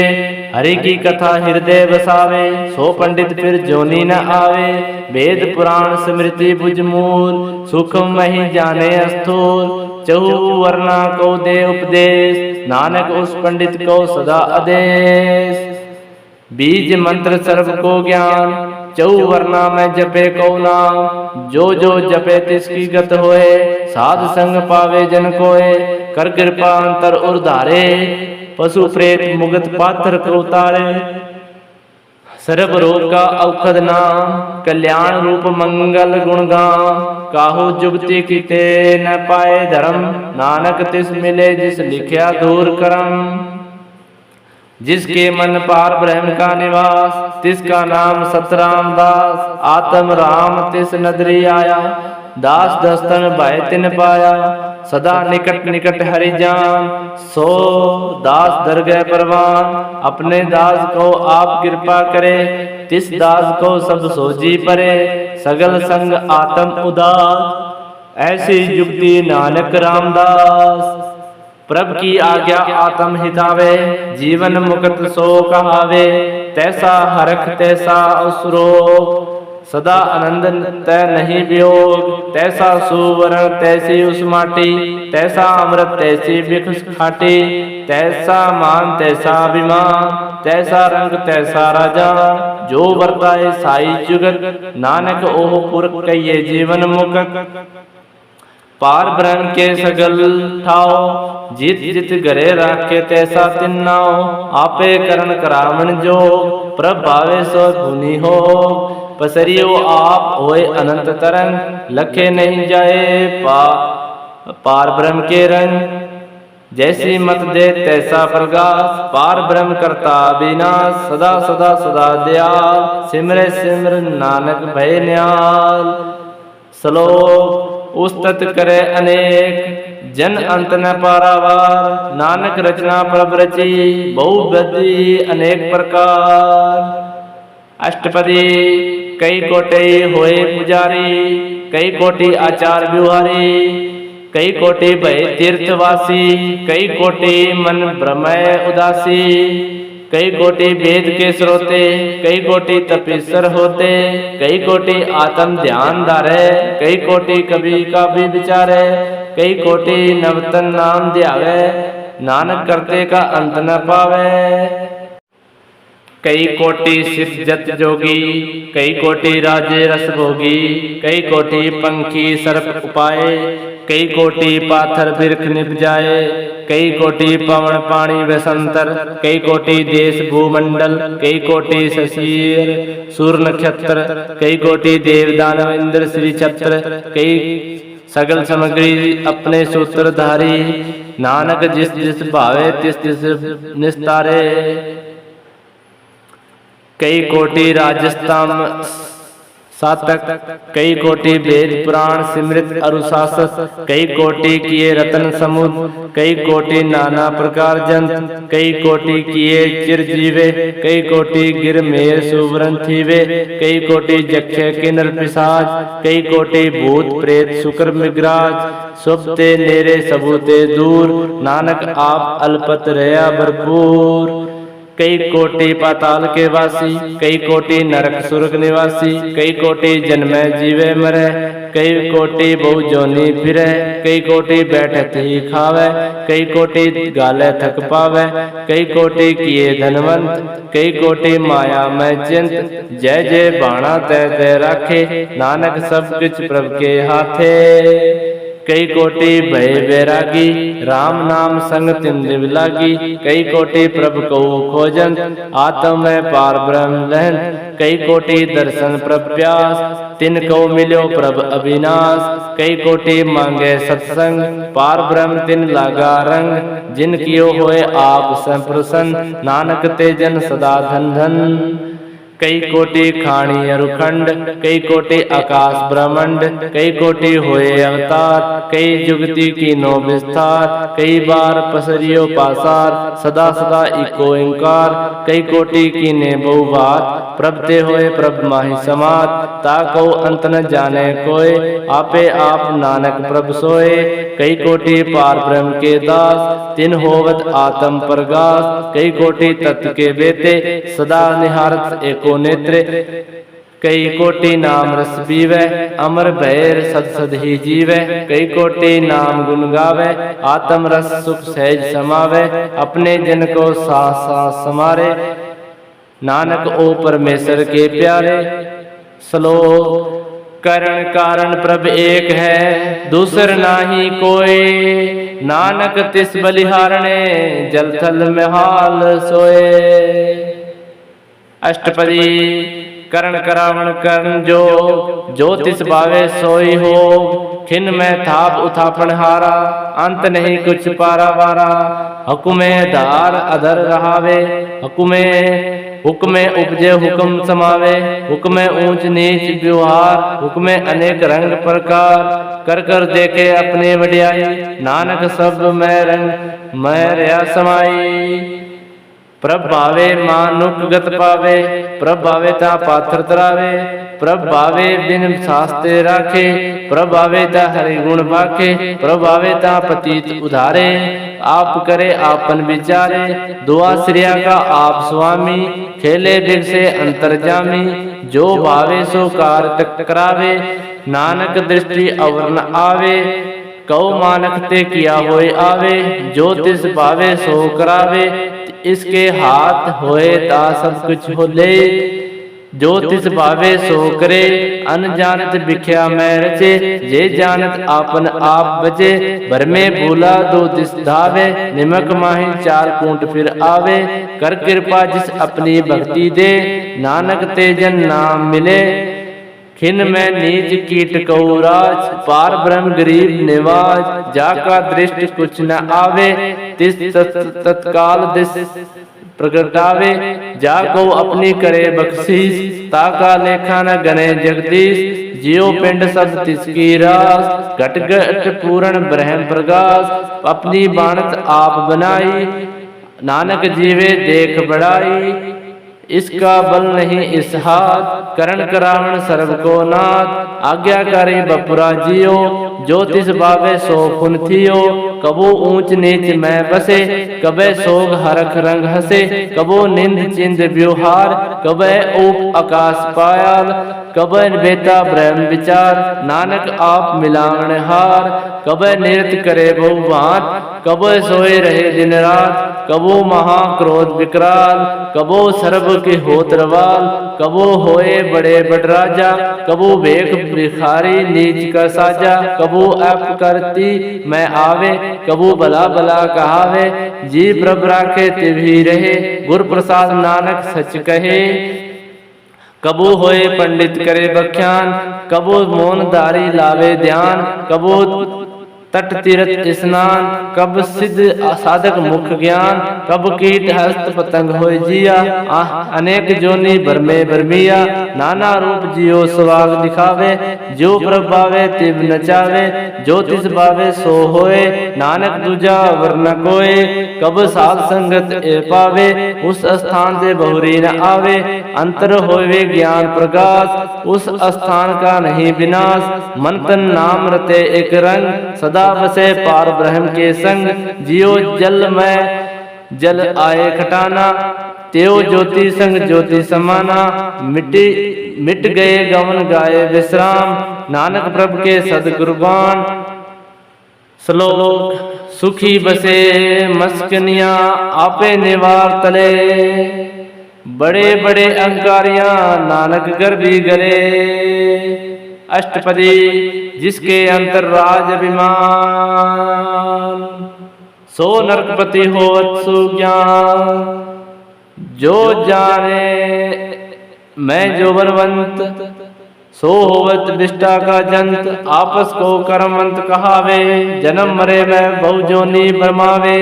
हरि की कथा हृदय बसावे, सो पंडित फिर जोनी न आवे। वेद पुराण स्मृति बुझ मूल, सूक्ष्म मही जाने स्थूल। चहु वर्णा को दे उपदेश, नानक उस पंडित को सदा आदेश। बीज मंत्र सर्व को ज्ञान, चहु वर्णा में जपे को नाम। जो जो जपे तिसकी गत होए, साध संग पावे जन कोय। कर कृपा अंतर उर्धारे, पशु प्रेत मुगत पात्र को उतारे। सर्व रोग का औखद नाम, कल्याण रूप मंगल गुण गाम। काहू जुगति कीते न पाए धर्म, नानक तिस मिले जिस लिखया दूर करम। जिसके मन पार ब्रह्म का निवास, तिसका नाम सतराम दास। आत्म राम तिस नदरी आया, दास दस्तन भय तिन पाया। सदा निकट निकट हरि जान, सो दास दरगह परवान। अपने दास को आप कृपा करे, तिस दास को सब सोजी परे। सगल संग आत्म उदास, ऐसी युक्ति नानक रामदास। प्रभ की आज्ञा आत्म हितावे, जीवन मुक्त सो कहावे। तैसा हरख तैसा उसरोग, सदा आनंद तय नहीं वियोग। तैसा सुवर्ण तैसी उस माटी, तैसा अमृत तैसी बिख खाटी। तैसा मान तैसा अभिमान, तैसा रंग तैसा राजा। जो वर्ताए साई जुगत, नानक ओह पुर कहिए जीवन मुक्त। पार ब्रह्म के सगल ठाओ, जीत जित घरे राखे तैसा तिन्नाओ। आपे करण करावन जो, प्रभ भावे सो धुनी हो। पसरियो आप होए अनंत तरंग, लखे नहीं जाए पार ब्रह्म के रंग। जैसी मत दे तैसा प्रकाश, पार ब्रह्म करता विनाश। सदा सदा सदा दयाल, सिमरे सिमर नानक भय न्याल। श्लोक उस्तत करे अनेक, जन अंत न पारावार। नानक रचना प्रभ रची, बहुबदी अनेक प्रकार। अष्टपदी कई कोटि होए पुजारी, कई कोटि आचार व्यवहारी। कई कोटि भय तीर्थवासी, कई कोटि मन भ्रमय उदासी। कई कोटि वेद के श्रोते, कई कोटि तपस्वर होते। कई कोटि आत्म ध्यान धारे, कई कोटि कवि का भी विचारे। कई कोटि नवतन नाम ध्यावे, नानक करते का अंत न पावे। कई कोटि सिद्ध जत जोगी, कई कोटि राजे रस भोगी। कई कोटि पंखी सर्प उपाय, कई कोटि पाथर बिरख निप जाए। कई कोटि पवन पानी वसंतर, कई कोटि देश भूमंडल। कई कोटि शशीर सूर नक्षत्र, कई कोटि देव दानव इंद्र श्री छत्र। कई सगल सामग्री अपने सूत्रधारी, नानक जिस जिस भावे तिस तिस निस्तारे। कई कोटि राजस्थान सातक, कई कोटि वेद पुराण सिमृत अनुशासक। कई कोटि किए रतन समुद्र, कई कोटि नाना प्रकार जंत। कई कोटि किए चिरजीवे, कई कोटि गिर मेर सुवरन थीवे। कई कोटि जक्ष किन्नर पिशाच, कई कोटि भूत प्रेत शुक्र मृगराज। सुप्ते नेरे सबूते दूर, नानक आप अल्पत रया भरपूर। कई कोटि पाताल के वासी, कई कोटि नरक सुरग निवासी। कई कोटि जन्मे जीवे मरे, कई कोटि बहु जोनी फिरे। कई कोटि बैठत ही खावे, कई कोटि गाले थक पावे। कई कोटि किए धनवंत, कई कोटि माया में चिंत। जय जय बाणा तय तय राखे, नानक सब कुछ प्रभ के हाथे। कई कोटि भय बैरागी, राम नाम संग तिन दिव लागी। कई कोटि प्रभ को खोजन, आत्म में पार ब्रह्म लहन। कई कोटि दर्शन प्रप्यास, तिन को मिलो प्रभ अविनाश। कई कोटि मांगे सत्संग, पार ब्रह्म तिन लागा रंग। जिन कियो होए आप संप्रसन्न, नानक ते जन सदा धन धन। कई कोटि खाणी अरुखंड, कई कोटि आकाश ब्रह्मंड, कई कोटि होए अवतार, कई जुगति की नो विस्तार, कई बार पसरियो पासार, सदा सदा इको ओंकार, कई कोटि की ने बहु बात, प्रभ ते होए प्रभ माहि समात, ताको अंत न जाने कोय, आपे आप नानक प्रभ सोए, कई कोटि पार ब्रह्म के दास, तिन होवत आत्म प्रगास, कई कोटि तत्व के बेते, सदा निहारत एको नेत्र, कई कोटि नाम रस पीवै, अमर भैर सद सद ही जीवै, कई कोटि नाम गुण गावै, आत्म रस सुख सहज समावै, अपने जन को सांस सांस समारे, नानक ओ परमेश्वर के प्यारे। श्लोक करण कारण प्रभ एक है, दूसर नाही कोय, नानक तिस बलिहारणे, जल थल में हाल सोए। अष्टपदी करण करावण करण जो तिस भावे सोई हो, खिन में थाप उथापन हारा, अंत नहीं कुछ पारा वारा, हुकुमे धार अधर रहावे, हुक्मे उपजे हुक्म समावे, हुक्मे ऊंच नीच व्यवहार, हुक्मे अनेक रंग प्रकार, कर कर देखे अपने वड्याई, नानक सब में रंग मैं रया समाई। प्रभ भावे मानुक गत पावे, प्रभ भावे ता पाथर तरावे, प्रभ भावे बिन शास्त्रे राखे, प्रभ भावे ता हरि गुण भाखे, प्रभ भावे ता पतित उधारे, आप करे आपन विचारे, दुआ श्रिया का आप स्वामी, खेले बिग से अंतर्जामी, जो भावे सो कार टकरावे, नानक दृष्टि अवर न आवे, कौ मानक ते किया होए आवे, जो तिस भावे सो करावे, इसके हाथ होए ता सब कुछ हो ले, जो तिस भावे सो करे, अनजानत बिख्या मैं रचे, जे जानत आपन आप बचे, भर में भूला दो तिस धावे, निमक माही चार कूट फिर आवे, कर कृपा जिस अपनी भक्ति दे, नानक तेजन नाम मिले, खिन में नीच कीट कौराज, पार ब्रह्म गरीब निवाज, जाका दृष्टि कुछ न आवे, तिस तत्काल दिस प्रगटावे, जाको अपनी करे बख्शीस, ताका लेखा न गने जगदीश, जियो पिंड सब तिसकी रास, घट घट पूर्ण ब्रह्म प्रकाश, अपनी बाणत आप बनाई, नानक जीवे देख बढ़ाई, इसका बल नहीं इस हाथ, करण करावण सर्व को नाथ, आज्ञाकारी बपुरा जियो, जो तिस भावे सो फुन थियो, कबो ऊंच नीच में बसे, कबे सोग हरख रंग हसे, कबो निंद चिंद व्यवहार, कबे ऊप आकाश पायाल, कबे बेता ब्रह्म विचार, नानक आप मिलावण हार, कबे नृत्य करे बहु भांत, कबो सोए रहे दिन रात, कबो महाक्रोध विकराल, कबो सर्व के होत्रवाल, कबो होए बड़े बड़ राजा, कबो भेख भिखारी नीच का साजा, कबो अप करती मैं आवे, कबो भला भला कहावे, जी प्रभ राखे तिभी रहे, गुर प्रसाद नानक सच कहे, कबो होए पंडित करे बख्यान, कबो मौन दारी लावे ध्यान, कबो तट तीर्थ स्नान, कब सिद्ध साधक मुख ज्ञान, कब कीट हस्त पतंग होय जिया, अनेक जोनी भरमे भरमिया, नाना रूप जियो सुहाग दिखावे, जो प्रभ भावे तिव नचावे, जो तिस भावे सो होए, नानक दूजा वर्ण कोय, कब साध संगत ए पावे, उस स्थान से बहुरी न आवे, अंतर होवे ज्ञान प्रकाश, उस स्थान का नहीं विनाश, मन तन नाम रते एक रंग, सदा बसे पार ब्रह्म के संग, जियो जल में जल आए खटाना, त्यो ज्योति संग ज्योति समाना, मिट गए गमन गाए विश्राम, नानक प्रभ के सदगुरुबान। श्लोक सुखी बसे मस्कनिया आपे निवार तले, बड़े बड़े अहंकारियां नानक गर्भी गले। अष्टपदी जिसके अंतर राज अभिमान, सो नरकपति होवत सुज्ञान, जो जाने मैं जो बलवंत, सो होवत विष्टा का जंत, आपस को कर्मवंत कहावे, जन्म मरे में बहु जोनी भरमावे,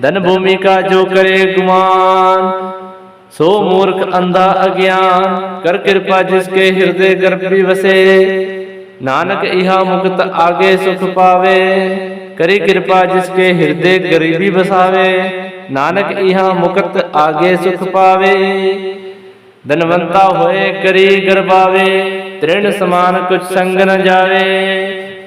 धन भूमि का जो करे गुमान, सो मूर्ख अंधा अज्ञान, कर कृपा जिसके हृदय गर्भ भी बसे। नानक इहा मुक्त आगे सुख पावे, करी कृपा जिसके हृदय गरीबी बसावे। नानक इहा मुक्त आगे सुख पावे, धनवंता होए करी गरबावे। तृण समान कुछ संग न जावे,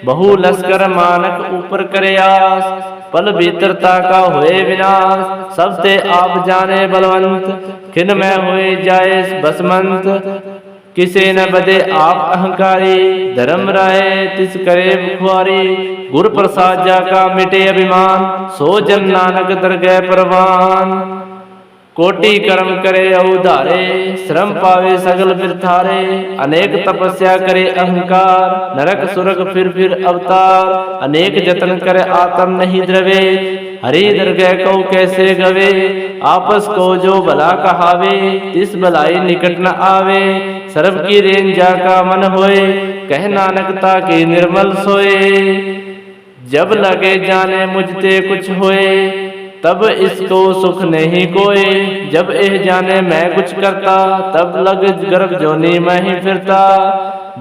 बहु लश्कर मानक ऊपर करे आस। पल भीतरता का होए विनाश, सब ते आप जाने बलवंत। खिन में होए जाए बसमंत, किसे न बदे आप अहंकारी। धर्म राय तिस करे बुखवारी, गुर प्रसाद जा का मिटे अभिमान। सो जन नानक दरगह परवान, कोटि कर्म करे औधारे। श्रम पावे सगल बिरथारे, अनेक तपस्या करे अहंकार। नरक सुरग फिर अवतार, अनेक जतन करे आत्म नहीं द्रवे। हरि दरगह को कैसे गवे, आपस को जो भला कहावे। तिस भलाई निकट न आवे, सर्व की रेन जा का मन होए। कह नानकता की निर्मल सोए, जब लगे जाने मुझते कुछ होए। तब इसको सुख नहीं कोई, जब एह जाने मैं कुछ करता। तब लग गर्भ जोनी मैं ही फिरता,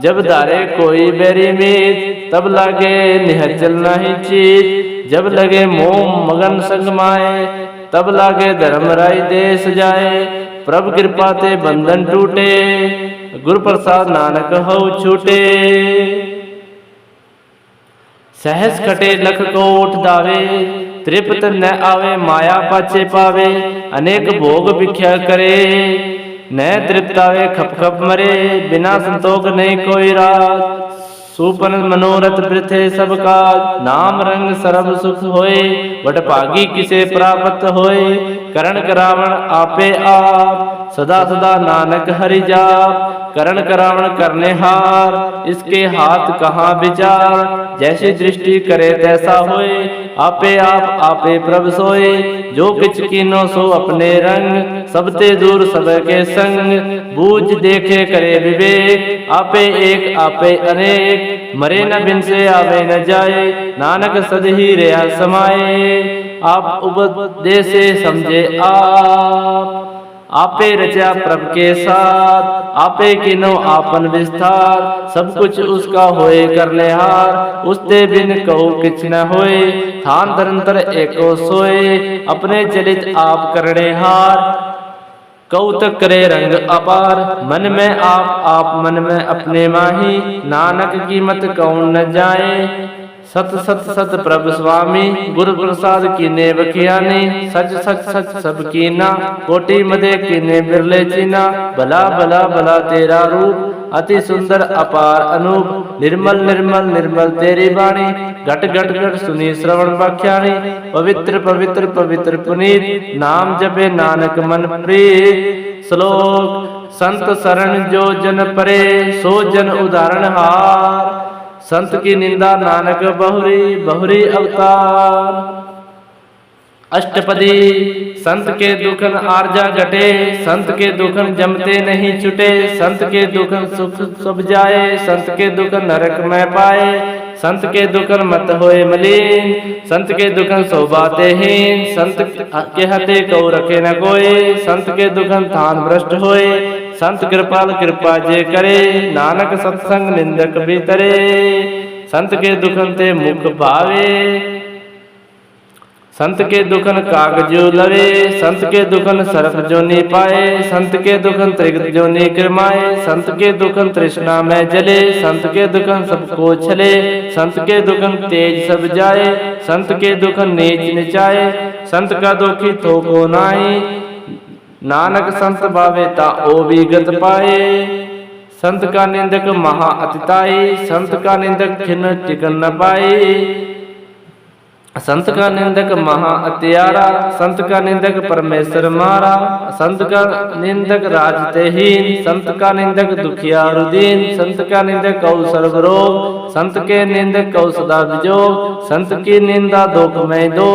जब धारे कोई बैरी मीत। तब लागे निहचल नहीं चीत, जब लगे मोह मगन संग माए। तब लागे धर्म राय देश जाए, प्रभु कृपा ते बंधन टूटे। गुरु प्रसाद नानक हो छूटे, सहस खटे लख कोट दावे। तृप्त न आवे माया पाचे पावे, अनेक भोग भिख्या करे। न तृप्त आवे खप खप मरे, बिना संतोष नहीं कोई रात। सुपन मनोरथ वृथे सब काज, नाम रंग सरब सुख होए। बट भागी किसे प्राप्त होए, करण करावण आपे आप। सदा सदा नानक हरि जाप, करण करावण करने हार। इसके हाथ कहाँ विचार, जैसी दृष्टि करे तैसा होए। आपे आपे प्रभ सोए, जो किच कीनो सो अपने रंग। सबते दूर सबके संग, बूझ देखे करे विवेक। आपे एक आपे अनेक, मरे न बिन से आवे न जाए। नानक सद ही रहा समाए, आप उपदेशे समझे आप। आपे रचा प्रभ के साथ, आपे किनो आपन विस्तार। सब कुछ उसका होए करने हार, उसते बिन कहो किछ न होए। थान धरंतर एको सोए, अपने चलित आप करने हार। कौतक करे रंग अपार, मन में आप मन में अपने माही। नानक की मत कौन न जाए, सत सत सत प्रभु स्वामी। गुरु प्रसाद कीने बखियानी, सच सच सच सब कीना। कोटि मदे कीने बिरले चीना, भला भला भला तेरा रूप। अति सुंदर अपार अनूप, निर्मल निर्मल निर्मल तेरी वाणी। घट घट घट सुनी श्रवण बख्याणी, पवित्र पवित्र पवित्र पुनीत। नाम जपे नानक मन प्रीत। श्लोक संत शरण जो जन परे, सो जन उदाहरण हार। संत की निंदा नानक बहुरी बहुरी अवतार। अष्टपदी संत के दुखन आर्जा घटे, संत के दुखन जमते नहीं छुटे। संत के दुखन सुख सब जाए, संत के दुखन नरक में पाए। संत के दुखन मत होए मलिन, संत के दुखन शोभाते हीन। संत के हते को रखे न कोई, संत के दुखन थान भ्रष्ट होए। संत कृपाल कृपा जे करे, नानक सत्संग निंदक भीतरे। संत के दुखन ते मुख भावे, संत के दुखन कागजो लवे। संत के दुखन सर्प जोनी पाए, संत के दुखन त्रिगत जोनी क्रमाए। संत के दुखन तृष्णा में जले, संत के दुखन सबको छले। संत के दुखन तेज सब जाए, संत के दुखन नीच निचाए। संत का दुखी तो को नाई, नानक संत भावेता ओ भी गत पाए। संत का निंदक महा अतिताई, संत का निंदक खिन टिकन न पाई। संत का निंदक महा अत्यारा, संत का निंदक परमेश्वर मारा। संत का निंदक राजतेहीन, संत का निंदक दुखिया रुदीन। संत का निंदक कौ सर्वरोग, संत के निंदक कौ सदा विजोग। संत की निंदा दोख में दो,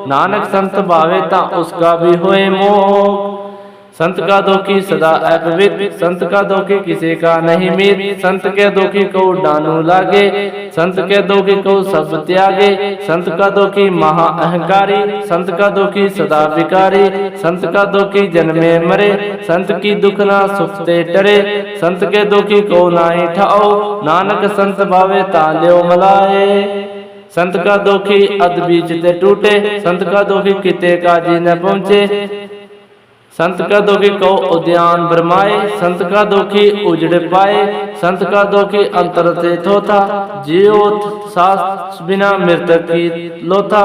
नानक संत भावेता उसका भी होए मोह। संत का दुखी सदा अपवित, संत का दुखी किसी का नहीं मीत, संत के दुखी को डानू लागे, संत के दुखी को सब त्यागे, संत का दुखी महा अहंकारी, संत का दुखी सदा विकारी, संत का दुखी जन्मे मरे, संत की दुख ना सुखते डरे, संत के दुखी को नाही ठाओ, नानक संत भावे ताल्यो मलाए। संत का दुखी अध बीच ते टूटे, संत का दुखी किते काजी न पहुँचे, संत का दुखी को उद्यान ब्रह्माए, संत का दुखी उजड़ पाए, संत का दुखी अंतर से थोथा, जियो सास बिना मृतक की लोथा।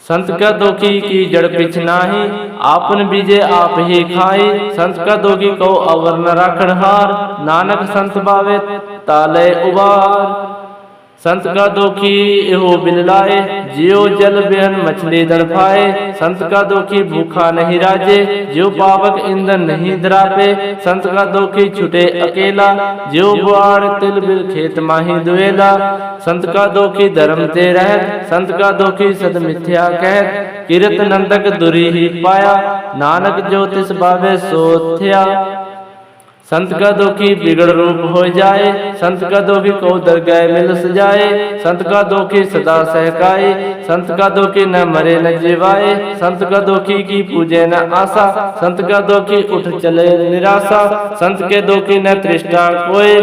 संत का दुखी की जड़ पिछ नाही, आपन बीजे आप ही खाई, संत का दुखी को अवर न राखण हार, नानक संत भावे ताले उबार। संत का दुखी एहो बिल लाए, जियो जल बेहन मछली दड़फाए, संत का दुखी भूखा नहीं राजे, जियो पावक ईंधन नहीं दरापे, संत का दुखी छुटे अकेला, जियो बुआड़ तिल बिल खेत माही दुएला, संत का दुखी धर्म ते रहत, संत का दुखी सद मिथ्या कहत, किरत नंदक दुरी ही पाया, नानक जो तिस भावे सो थया। संत का दुखी बिगड़ रूप हो जाए, संत का दुखी को दरगाह मिल सजाए, संत का दुखी सदा सहकाए, संत का दुखी न मरे न जीवाए, संत का दुखी की पूजे न आशा, संत का दुखी उठ चले निराशा, संत के दुखी न तृष्णा कोई,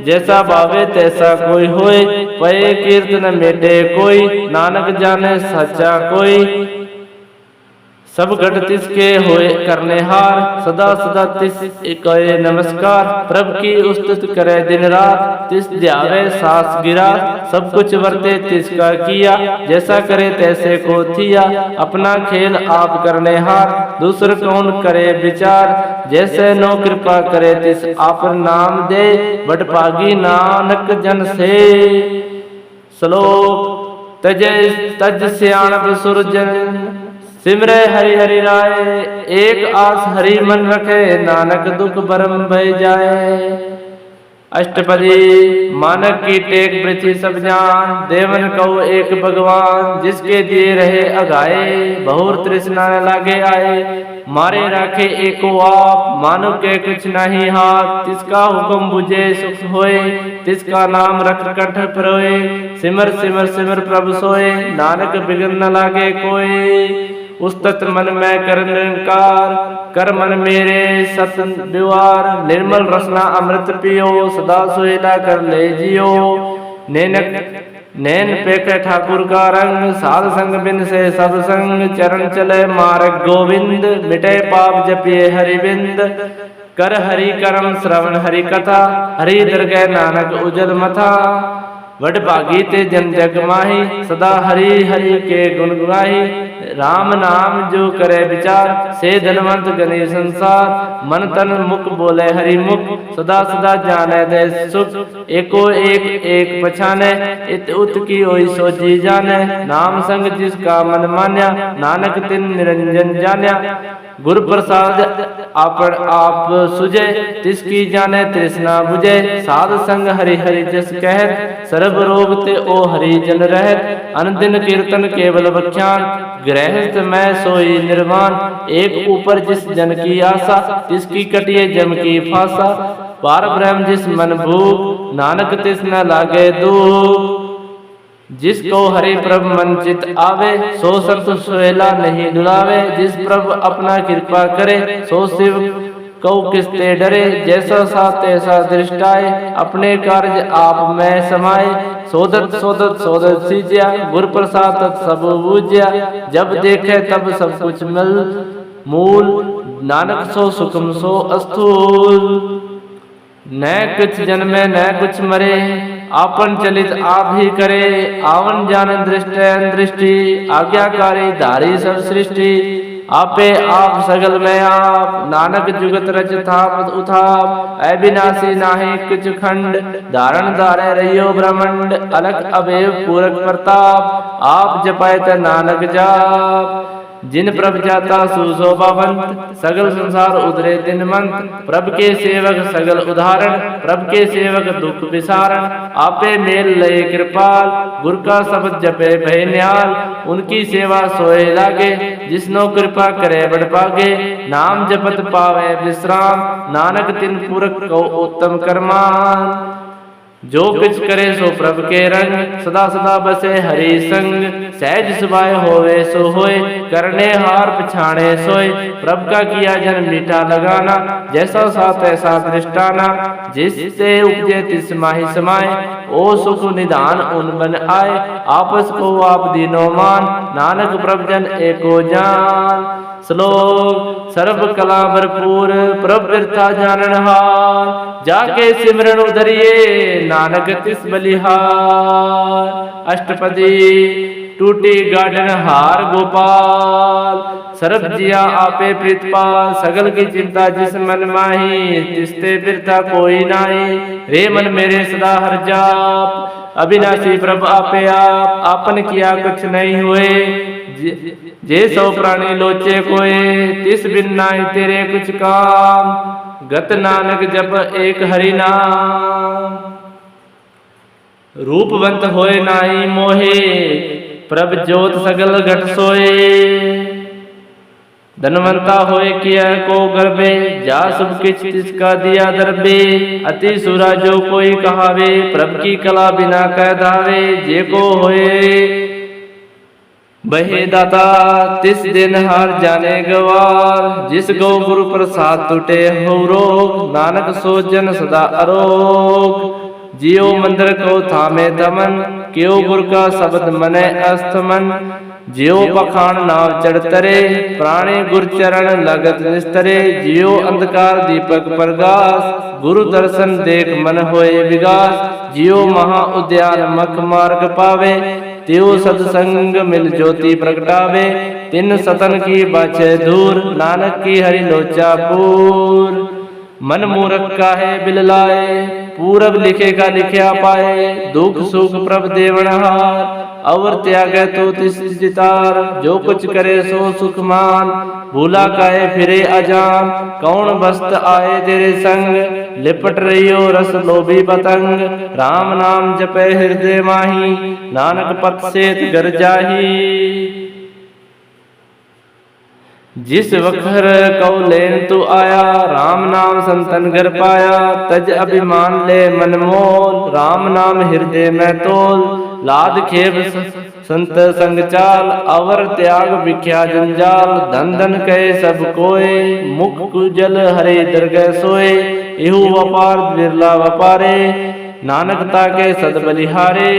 जैसा भावे तैसा कोई होए, पए कीर्तन मेटे कोई, नानक जाने सच्चा कोई। सब घट तिसके होए करने हार, सदा सदा तिस कहे नमस्कार, प्रभ की उस्तुत करे दिन रात, तिस ध्यावे सास गिरा, सब कुछ वर्ते तिसका किया, जैसा करे तैसे को थिया, अपना खेल आप करने हार, दूसर कौन करे विचार, जैसे नो कृपा करे तिस आप नाम दे, बड़ पागी नानक जन से। श्लोक तज सियाणप सुरजन, सिमरे हरि हरि राय, एक आस हरि मन रखे, नानक दुख भरम भय जाए। अष्टपदी मानक की टेक पृथ्वी सब जान, देवन कहो एक भगवान, जिसके दिए रहे अगाए, बहुर तृष्णा लागे आए, मारे राखे एको आप, मानो के कुछ नहीं हाथ, तिसका हुक्म बुझे सुख होए, तिसका नाम रख कंठ परोए, सिमर सिमर सिमर प्रभु सोए, नानक बिगड़ न लागे कोई। उस्तत मन में कर निरंकार, कर मन मेरे सत विवार, निर्मल रसना अमृत पियो, सदा सुहेला कर ले जियो, नैन पेखे ठाकुर का रंग, साध संग बिन से सब संग, चरण चले मार्ग गोविंद, मिटे पाप जपिए हरि बिंद, कर हरि करम श्रवण हरि कथा, हरि दरगह नानक उजल मथा, वड भागी ते जन जग माही, सदा हरि हरि के गुण गाही, राम नाम जो करे विचार, से धनवंत गने संसार, मन तन मुख बोले हरि मुख, सदा सदा जाने दे सुख, एको एक एक पछाने, इत उत की ओई सोची जाने, नाम संग जिसका मन मान्या, नानक तिन निरंजन जान्या, गुरु प्रसाद आपन आप सुजे, तिसकी जाने तृष्णा बुझे, साध संग हरि हरि जस कहत, सर्व रोग ते ओ हरि जन रहत, अनदिन कीर्तन केवल बख्यान, गृहस्थ मैं सोई निर्वाण, एक ऊपर जिस जन की आशा, तिसकी कटिए जम की फांसा, पार ब्रह्म जिस मन भूख, नानक तिस न लागे दुख, जिसको हरि प्रभु मन चित आवे, सो संत सुहेला नहीं डुलावे, जिस प्रभु अपना कृपा करे, सो शिव कौ किसते डरे, जैसा सा तैसा दृष्टाए, अपने कार्य आप में समाये, सोदत सोदत सोदत सीज्या, गुर प्रसाद सब बूझ्या, जब देखे तब सब कुछ मिल मूल, नानक सो सुखम सो अस्थूल, न कुछ जन्मे न कुछ मरे, आपन चलित आप ही करे, आवन जान दृष्टि, आज्ञाकारी धारी सब सृष्टि, आपे आप सगल में आप, नानक जुगत रच थाप उथाप, अविनाशी नाहि कुछ खंड, धारण धारे रहियो ब्रह्मंड, अलग अभेव पूरक प्रताप, आप जपाए त नानक जाप, जिन प्रभ जाता सुशोभावंत, सगल संसार उधरे दिनमंत। प्रभ के सेवक सगल उदाहरण, प्रभ के सेवक दुख विसारण। आपे मेल लय कृपाल, गुर का शब्द जपे भय न्याल। उनकी सेवा सोए लागे, जिसनो कृपा करे बड़ पागे। नाम जपत पावे विश्राम, नानक तिन पुरख को उत्तम कर्मान। जो किछ करे सो प्रभ के रंग, सदा सदा बसे हरि संग। सहज सुभाय होवे सो होय, करने हार पछाणे सोय। प्रभ का किया जन मीठा लगाना, जैसा सा तैसा दृष्टाना। जिससे उपजे तिस माहि समाए, ओ सुख निधान उन बन आए। आपस को आप दीनो मान, नानक प्रभ जन एको जान। श्लोक सर्व कला भरपूर, प्रभ बिरथा जाननहार। जाके सिमरन उधरिए, नानक तिस बलिहार। अष्टपदी टूटी गार्डन हार गोपाल। सरब जिया आपे प्रीतपाल, सगल की चिंता जिस मन माही। तिसते बिरथा कोई नाई, रे मन मेरे सदा हर जाप। अविनाशी प्रभ आपे आप, आपन किया कुछ नहीं हुए। जे सौ प्राणी लोचे कोय, तिस बिन नाई तेरे कुछ काम। गत नानक जप एक हरि नाम, रूपवंत होए नाई मोहे। प्रभ जोत सगल घट सोए, धनवंता होए किया को गर्भे। जा सब किछ तिसका दिया दरबे, अति सुरा जो कोई कहावे। प्रभ की कला बिना कह धावे, जे को होए बहे दाता। तिस दिन हार जाने गवार, जिस गौ गुरु प्रसाद टूटे हो रोग। नानक सो जन सदा अरोग, जियो मंदिर को थामे दमन। क्यों गुर का शब्द मने अस्थमन, जियो पखान नाव चढ़ तरे। प्राणी गुर चरण लगत निस्तरे, जियो अंधकार दीपक प्रकाश। गुरु दर्शन देख मन होए विगास, जियो महा उद्यान मख मार्ग पावे। त्यो सत्संग मिल ज्योति प्रगटावे, तिन सतन की बाछे दूर। नानक की हरि लोचा पूर, मन मूरख का है बिल लाए। पूरब लिखेगा लिखया पाए, दुख सुख प्रभ देवनहार। अवर त्यागे तो तिस जितार, जो कुछ करे सो सुख मान। भूला काहे फिरे अजान, कौन बस्त आए तेरे संग। लिपट रहियो रस लोभी पतंग, राम नाम जपे हृदय माही। नानक पथ सेत घर जाही, जिस वखर कौ लेन तू आया। राम नाम संतन घर पाया, तज अभिमान ले मन मोल। राम नाम हृदय में तोल, लाद खेब संत संग चाल। अवर त्याग विख्या जंजाल, धन धन कहे सब कोय। मुख कुजल हरे दरगह सोए, इहु व्यापार बिरला व्यापारे। नानकता के सद बलिहारे,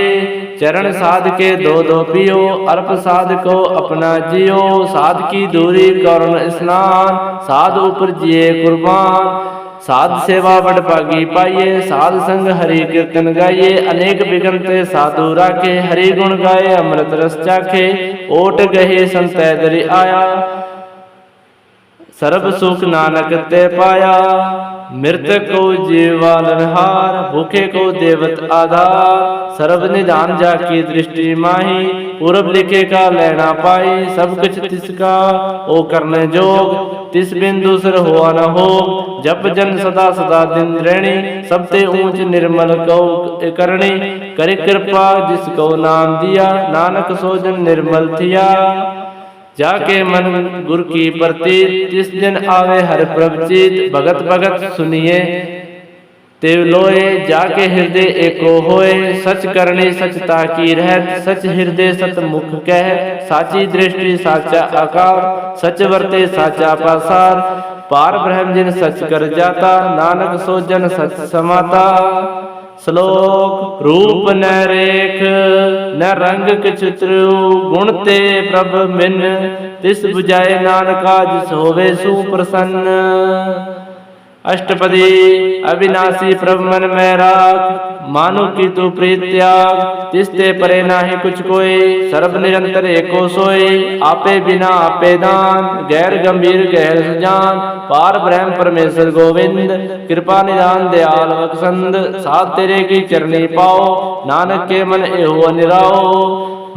चरण साध के दो दो पियो। अर्प साध को अपना जियो, साध की दूरी करुण स्नान। साध ऊपर जिए कुर्बान, साध सेवा बड़ पागी पाइये। साध संग हरि कीर्तन गाइये, अनेक विघ्न ते साधु राखे। हरि गुण गाए अमृत रस चाखे, ओट गहे संत दरि आया। सर्ब सुख नानक ते पाया, मृतक को जीवालनहार। भूखे को देवत आधार, सर्व निधान जाकी दृष्टि माही। पूरब लिखे का लेना पाई, सब कुछ तिसका ओ करने जोग। तिस बिन दूसर हुआ न हो, जप जन सदा सदा दिन रैणी। सबते ऊंच निर्मल को करणी, कर कृपा जिसको नाम दिया। नानक सो जन निर्मल थिया, जाके मन गुर की प्रतीत। तिस दिन आवे हर प्रभ चित, भगत भगत सुनिए तेव लोए। जाके हृदय एको होए, सच करनी सचता की रहत। सच हृदय सत मुख कह, साची दृष्टि साचा आकार। सच वर्ते साचा पासार, पार ब्रह्म जिन सच कर जाता। नानक सो जन सच समाता। श्लोक रूप न रेख न रंग किछु, गुण ते प्रभ मिन। तिस बुझाए नानका, जिस होवे सुप्रसन्न। अष्टपदी अविनाशी प्रभ मन में राख। मानु की तू प्रीत त्याग, तिसते परे नाहि कुछ कोई। सर्व निरंतर एको सोई, आपे बिना आपे दान। गैर गंभीर गहर सुजान, पार ब्रह्म परमेश्वर गोविंद। कृपा निदान दयाल बख्शंद, साथ तेरे की चरणी पाओ। नानक के मन एहो निराओ,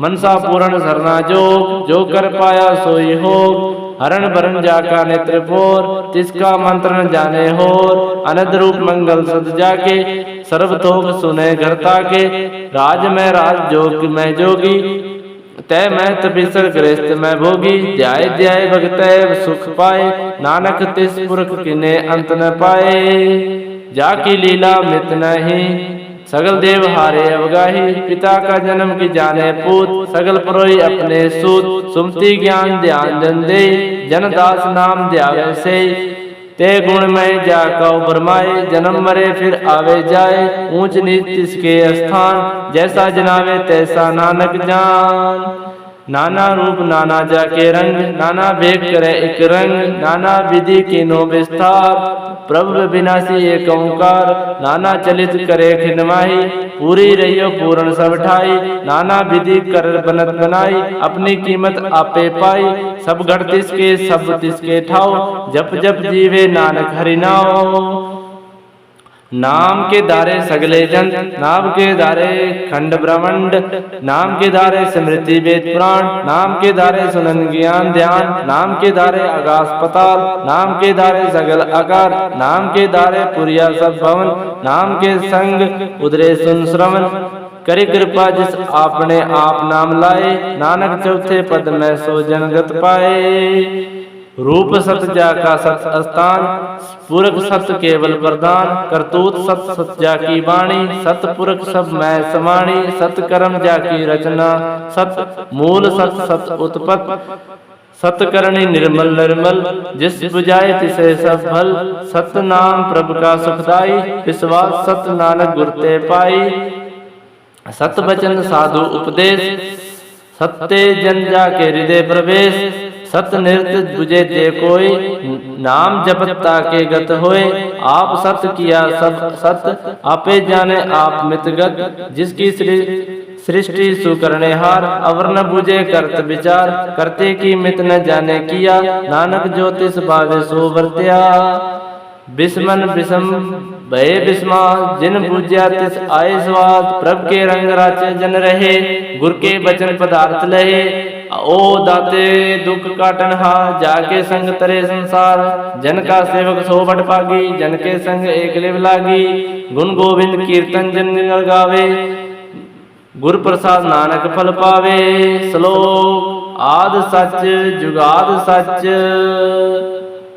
मनसा पूर्ण सरना जोग, जो कर पाया सोई होग। हरण भरण जाका नेत्र फोर, तिसका मंत्र न जाने होर। अनद रूप मंगल सद जाके, सर्वतोक सुने घरता के। राज में राज जोग में जोगी, तय मैं तपीसर गृहस्थ में भोगी। ध्याय ध्याय भगतै सुख पाए, नानक तिस पुरख किने अंत न पाए। जाकी लीला मित नहीं, सगल देव हारे अवगाही। पिता का जन्म की जाने पूत, सगल पुरोई अपने सूत। सुमति ज्ञान ध्यान जन दे, जन दास नाम ध्यावे से। ते गुण में जा कौ बरमाए, जन्म मरे फिर आवे जाए। ऊंच नीच तिसके स्थान, जैसा जनावे तैसा नानक जान। नाना रूप नाना जाके रंग, नाना भेद करे एक रंग। नाना विधि के नो विस्तार, प्रभु विनाशी एक ओंकार। नाना चलित करे खिन माही, पूरी रहियो पूर्ण सब ठाई। नाना विधि कर बनत बनाई, अपनी कीमत आपे पाई। सब घट तिसके सब तिसके ठाओ, जप जप जीवे नानक हरि नाम। नाम के दारे सगले जन, नाम के दारे खंड ब्रह्मांड। नाम के दारे स्मृति वेद पुराण, नाम के दारे सुनन ज्ञान ध्यान। नाम के दारे आकाश पताल, नाम के दारे सगल आकार। नाम के दारे पुरिया सब भवन, नाम के संग उदरे सुन श्रवण। करी कृपा जिस आपने आप नाम लाए, नानक चौथे पद में सो जनगत पाए। रूप सत जाका सत स्थान, पुरख सत केवल प्रदान। करतूत सत सत जाकी वाणी, सत पुरख सब मैं समाणी। सत कर्म जाकी रचना, सत मूल सत सत उत्पत। सत करणी निर्मल निर्मल, जिस बुझाए तिसे सब फल। सत नाम प्रभु का सुखदाई, विश्वास सत नानक गुरते पाई। सत वचन साधु उपदेश, सत्य जन जाके हृदय प्रवेश। सत नृत्य बुझे ते कोई, नाम जपता के गत होए। आप सत किया सब सत, आपे जाने आप मितगत। जिसकी सृष्टि सुकरने हार, अवर न बुझे करत विचार। करते की मित न जाने किया, नानक ज्योतिष भावे सो वर्त्या। बिस्मन बिसम भय बिस्मा, जिन पूज्या तिस आए स्वाद। प्रभ के रंग राचे जन रहे, गुर के बचन पदार्थ लहे। ओ दाते दुख काटन हा, जाके संग तरे संसार। जन का सेवक सो बट पागी, जन के संग एक लिव लागी। गुण गोविंद कीर्तन जन गावे, गुर प्रसाद नानक फल पावे। श्लोक आद सच जुगाद सच,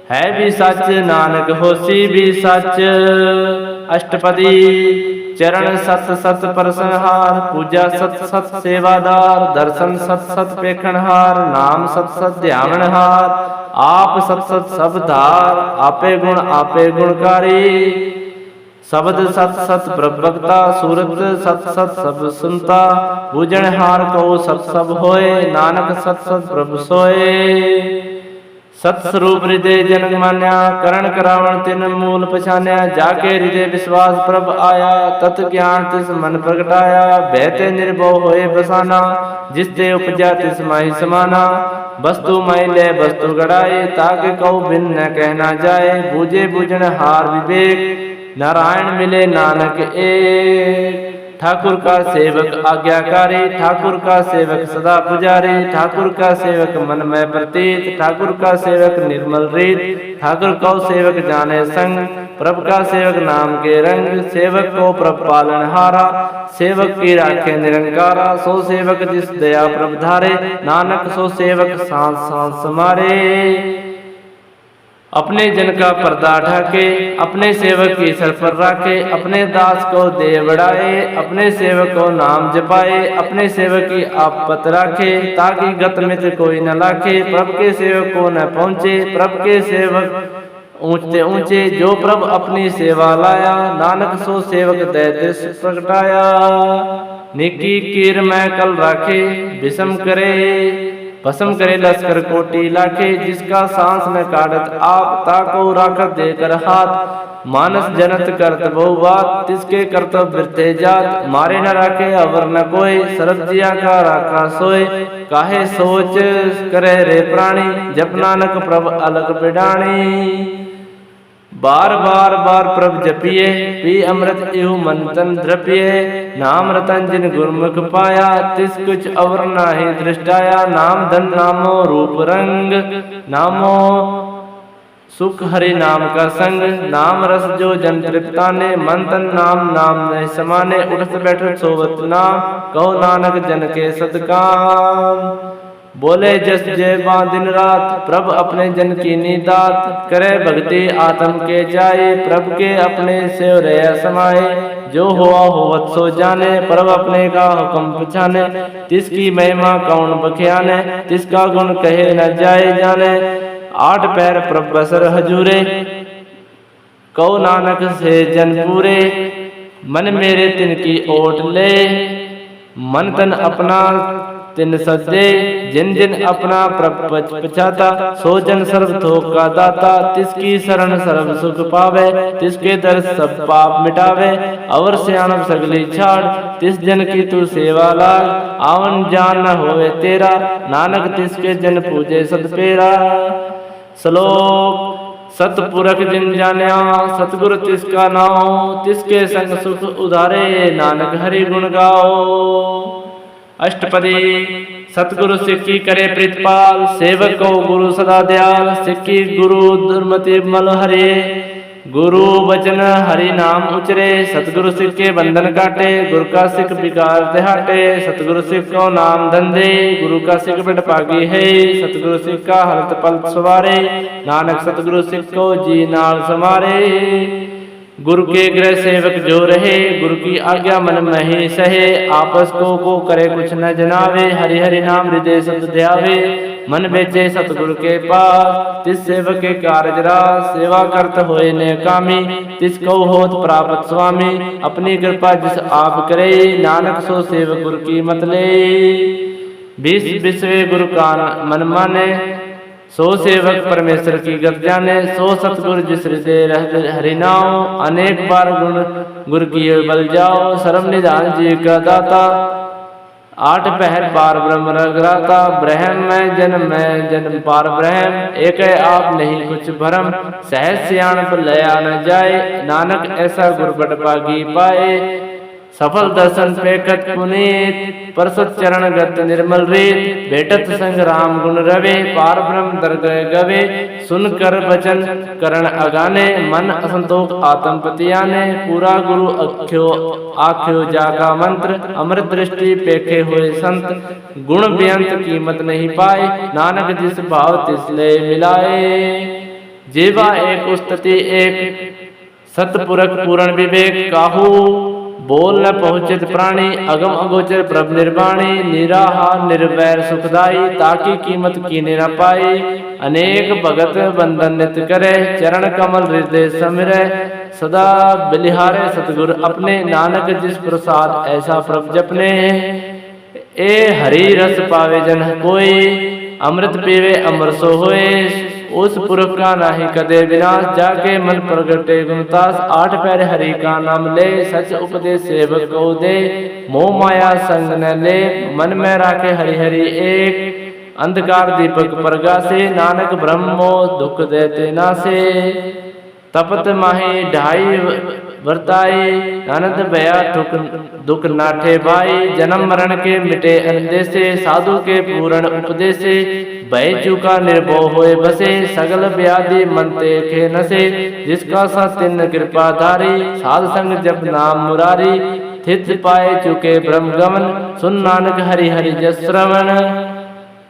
है भी सच नानक होसी भी सच। अष्टपदी चरण सत सत परसनहार, पूजा सत सत सेवादार। दर्शन सत सत पेखनहार, नाम सत सत ध्यावनहार। आप सत सत सब धार, आपे गुणकारी। शब्द सत सत प्रभक्ता, सूरत सत सत सब सुनता। पूजनहार को सत सब होए, नानक सत सत प्रभु सोए। सत स्वरूप हृदय जनक मान्या, करण करावण तिन मूल पछान्या। जाके हृदय विश्वास प्रभ आया, तत् ज्ञान तिस मन प्रगटाया। बहते निर्भव होए बसाना, जिसते उपजा तिस माही समाना। वस्तु माई ले वस्तु गड़ाए, ताके कौ भिन्न न कहना जाए। बूझे बूझन हार विवेक, नारायण मिले नानक एक। ठाकुर का सेवक आज्ञाकारी, ठाकुर का सेवक सदा पुजारी। ठाकुर का सेवक मन में प्रतीत, ठाकुर का सेवक निर्मल रीत। ठाकुर को सेवक जाने संग, प्रभु का सेवक नाम के रंग। सेवक को प्रभु पालन हारा, सेवक की राखे निरंकारा। सो सेवक जिस दया प्रभु धारे, नानक सो सेवक सांस सांस समारे। अपने जन का पर्दा ढाके, अपने सेवक की सर पर राखे। अपने दास को दे बढ़ाए, अपने सेवक को नाम जपाए। अपने सेवक की आपत राखे, ताकि गत मित्र कोई न लाखे। प्रभु के सेवक को न पहुँचे, प्रभु के सेवक ऊंचे ऊंचे। जो प्रभु अपनी सेवा लाया, नानक सो सेवक दय दृश्य प्रगटाया। निकी कीर में कल राखे, विषम करे भस्म करे लश्कर कोटि लाखे। जिसका सांस न काटत आप, ताको राखत देकर हाथ। मानस जनत करत बहु बात, तिसके कर्तव्य वृत्ते जात। मारे न राखे अवर न कोई, सरद जिया का राखा सोए। काहे सोच करे रे प्राणी, जप नानक प्रभ अलग बिडाणी। बार बार बार प्रभ जपिए, पी अमृत एहु मन तन द्रपिए। नाम रतन जिन गुरमुख पाया, तिस कुछ अवर नाहि दृष्टाया। नाम धन नामो रूप रंग, नामो सुख हरि नाम का संग। नाम रस जो जन तृप्ताने, मन तन नाम नाम नहीं समाने। उठत बैठत सोवत नाम, कहो नानक जन के सतकाम। बोले जस जय बां दिन रात, प्रभ अपने जन की नीदात। करे भक्ति आत्म के जाए, प्रभ के अपने से रह समाए। जो हुआ होवत सो जाने, प्रभ अपने का हुक्म पछाने। तिसकी महिमा कौन बख्याने, तिसका गुण कहे न जाए जाने। आठ पैर प्रभ बसर हजूरे, कहो नानक से जन पूरे। मन मेरे तिन की ओट ले, मन तन अपना तिन सजे। जिन जिन अपना प्रभ पछाता, सो जन सर्व थोक का दाता। तिसकी शरण सर्व सुख पावे, तिसके दर सब पाप मिटावे। अवर सियाणप सगली छाड़, तिस जन की तू सेवा लाग। आवन जान न होवे तेरा, नानक तिसके जन पूजे सतपेरा। श्लोक सतपुरख जिन जान्या, सतगुरु तिसका नाम। तिसके संग सुख उधारे, नानक हरि गुण गाओ। अष्टपदी सतगुरु सिक्की करे प्रीतपाल, सेवक को गुरु सदा दयाल। सिक्की गुरु दुर्मति मल हरे, गुरु वचन हरि नाम उचरे। सतगुरु सिख के बंधन काटे, गुरु का सिख विकार तिहाटे। सतगुरु सिख को नाम धंधे, गुरु का सिख बड़ पागी है। सतगुरु सिख का हरत पल सवारे, नानक सतगुरु सिख को जी नाल समारे। गुरु के गृह सेवक जो रहे, गुरु की आज्ञा मन में ही सहे। आपस को करे कुछ न जनावे, हरि हरि नाम हृदय सत ध्यावे। मन बेचे सतगुरु के पास, तिस सेवक के कारज रास। सेवा करत होए ने कामी, तिसको होत प्राप्त स्वामी। अपनी कृपा जिस आप करे, नानक सो सेवक गुरु की मत ले। बीस विश्वे गुरु का मन माने, सो सेवक परमेश्वर की गत जाने। सो सतगुरु जिस हृदय हरि नाम, अनेक बार गुण गुरु की बल जाओ। सर्व निधान जी का दाता, आठ पहर पार ब्रह्म रघुराता। ब्रह्म में जन्म पार ब्रह्म, एक है आप नहीं कुछ भरम। सहज सियाणप लया न जाए, नानक ऐसा गुरु बड़ पागी पाए। सफल दर्शन पेखत पुनीत, परसत चरण गत निर्मल रीत। भेटत संग राम गुण रवे, पार ब्रह्म दरगह गवे। सुन कर वचन करण अगाने, मन असंतोष आत्म पतियाने। पूरा गुरु अख्यो आख्यो जाका मंत्र, अमृत दृष्टि पेखे हुए संत। गुण बेअंत कीमत नहीं पाए, नानक जिस भाव तिसले मिलाए। जीवा एक उस्तति एक, सतपुरख पूर्ण विवेक। काहू बोल न पहुँचित प्राणी, अगम अगोचर प्रभ निर्वाणी। निराहार निर्वैर सुखदाई, ताकि कीमत कीने न पाई। अनेक भगत बंधन नित करे, चरण कमल हृदय समिरे। सदा बलिहारे सतगुरु अपने, नानक जिस प्रसाद ऐसा प्रभ जपने। ए हरि रस पावे जन कोई, अमृत पीवे अमर सो होए। उस पुरख का नाही कदे विनाश, जाके मन प्रगटे गुणतास। आठ पैर हरि का नाम ले, सच उपदेश सेवक को दे। मोह माया संग न ले, मन में राखे हरि हरि एक। अंधकार दीपक प्रगासे, नानक ब्रह्मो दुख देते नासे। तपत माही ढाई वर्ताई, आनंद भया दुख नाठे भाई। जन्म मरण के मिटे अंदेसे, साधु के पूर्ण उपदेसे। भय चुका निर्भव होए बसे, सगल व्याधि मन ते खे नसे। जिसका सा तिन्न कृपा धारी, साध संग जप नाम मुरारी। थित पाए चुके ब्रह्म गमन, सुन नानक हरि हरि जस श्रवण।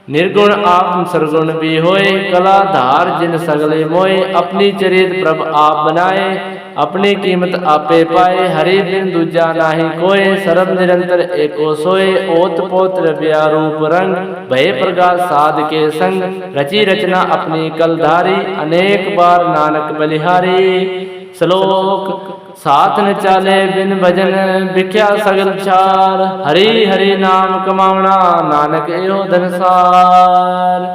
निर्गुण आप सरगुण भी होए, कला धार जिन सगले मोए। अपनी चरित प्रभ आप बनाए, अपनी कीमत आपे पाए। हरि बिन दूजा नाही कोय, सर्व निरंतर एको सोए। ओत पोत रव्या रूप रंग, भय प्रगास साध के संग। रची रचना अपनी कलधारी, अनेक बार नानक बलिहारी। श्लोक साथ न चाले बिन भजन, भिख्या सगल चार। हरि हरि नाम कमावना, नानक एहो धनसार।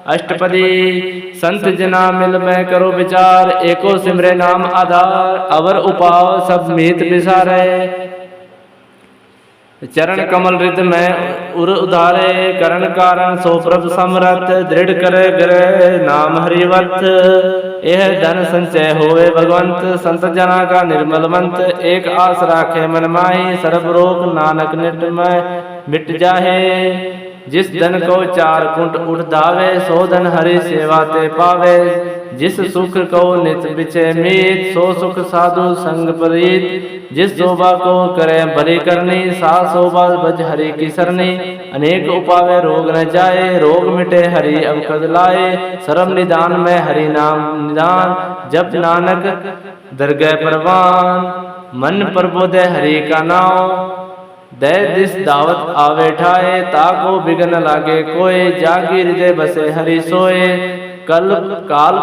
अष्टपदी संत जना मिल में करो विचार। एको सिमरे नाम आधार, अवर उपाव सब मीत विसारे। चरण कमल रिद में उर उधारे, करण कारण सो प्रभ समरथ, दृढ़ करे ग्रह नाम हरिवत। यह धन संचय होवे भगवंत, संत जना का निर्मल मंत। एक आस राखे मन माही, सर्ब रोग नानक निट में मिट जाहे। जिस धन को चार कुंट उठ धावे, सो धन हरि सेवा ते पावे। जिस सुख को नित बिचे मीत, सो सुख साधु संग प्रीत। जिस शोभा को करे भली करनी, सा शोभा बज हरि की सरनी। अनेक उपावे रोग न जाए, रोग मिटे हरि अवकद लाए। सर्व निदान में हरि नाम निदान, जप नानक दरगह परवान। मन प्रबोधे हरि का नाम, दे दिस दावत आवे ठाए। ताको बिघन लागे कोय, जागी हृदय बसे हरि सोए। कल काल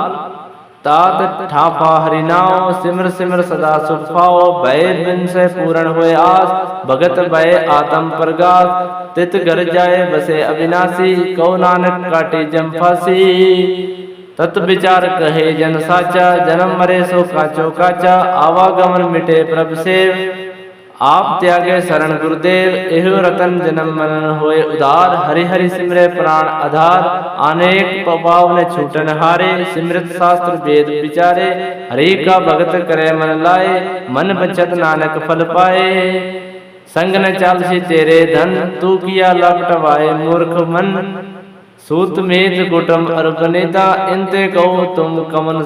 तात ठाफा हरि नाम, सिमर सिमर सदा सुख पाओ। भय बिन से पूर्ण हुए आस, भगत भय आत्म प्रगास। तित घर जाए बसे अविनाशी, कहो नानक काटी जम फांसी। तत् विचार कहे जन साचा, जन्म मरे सो काचो काचा। आवागमन मिटे प्रभ सेव, आप त्यागे शरण गुरुदेव। एहो रतन जन्म मरण होए उदार, हरि हरि सिमरे प्राण आधार। अनेक पाव ने छूटन हारे, सिमृत शास्त्र वेद विचारे। हरि का भगत करे मन लाए, मन बचत नानक फल पाए। संग न चालसी तेरे धन, तू किया लपटवाए मूर्ख मन। सूत मेत कुटुम अर्पणेता, इनते कहो तुम कमन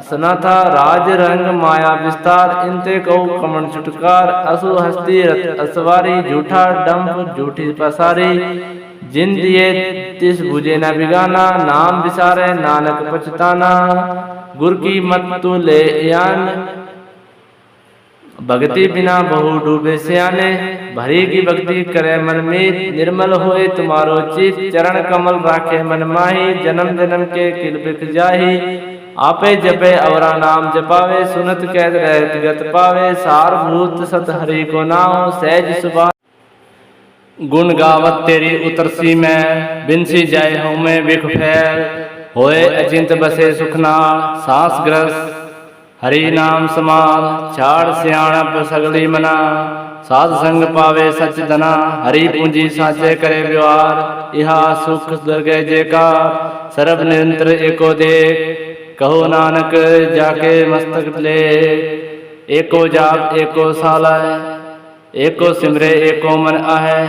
सनाथा। राज रंग माया विस्तार, इनते कहो कमन छुटकार। असु हस्ती रथ असवारी, झूठा डंप झूठी पसारी। जिन दिए तिस बुझे न बिगाना, नाम विसारे नानक पछताना। गुर की मत तू ले यान, भक्ति बिना बहु डूबे सियाने। भरी की भक्ति करे मन में, निर्मल होए तुम्हारो चित। चरण कमल राखे मन माही, जन्म जन्म के किल बिख जाही। आपे जपे अवरा नाम जपावे, सुनत कैद रहत गत पावे। सारभूत सत हरि को नाम, सहज सुभा गुण गावत तेरी उतरसी में। बिनसी जाय हूँ मैं बिख फैल, होए अचिंत बसे सुखना। सांस ग्रस हरि नाम समाल, छाड़ सियाणप सगली मना। साध संग पावे सच धना, हरि पूंजी साचे करे व्यवहार। इहा सुख दरगह जेकार, सर्व निरंतर एको देख। कहो नानक जाके मस्तक ले, एको जाप एको सालय। एको सिमरे एको मन आहे,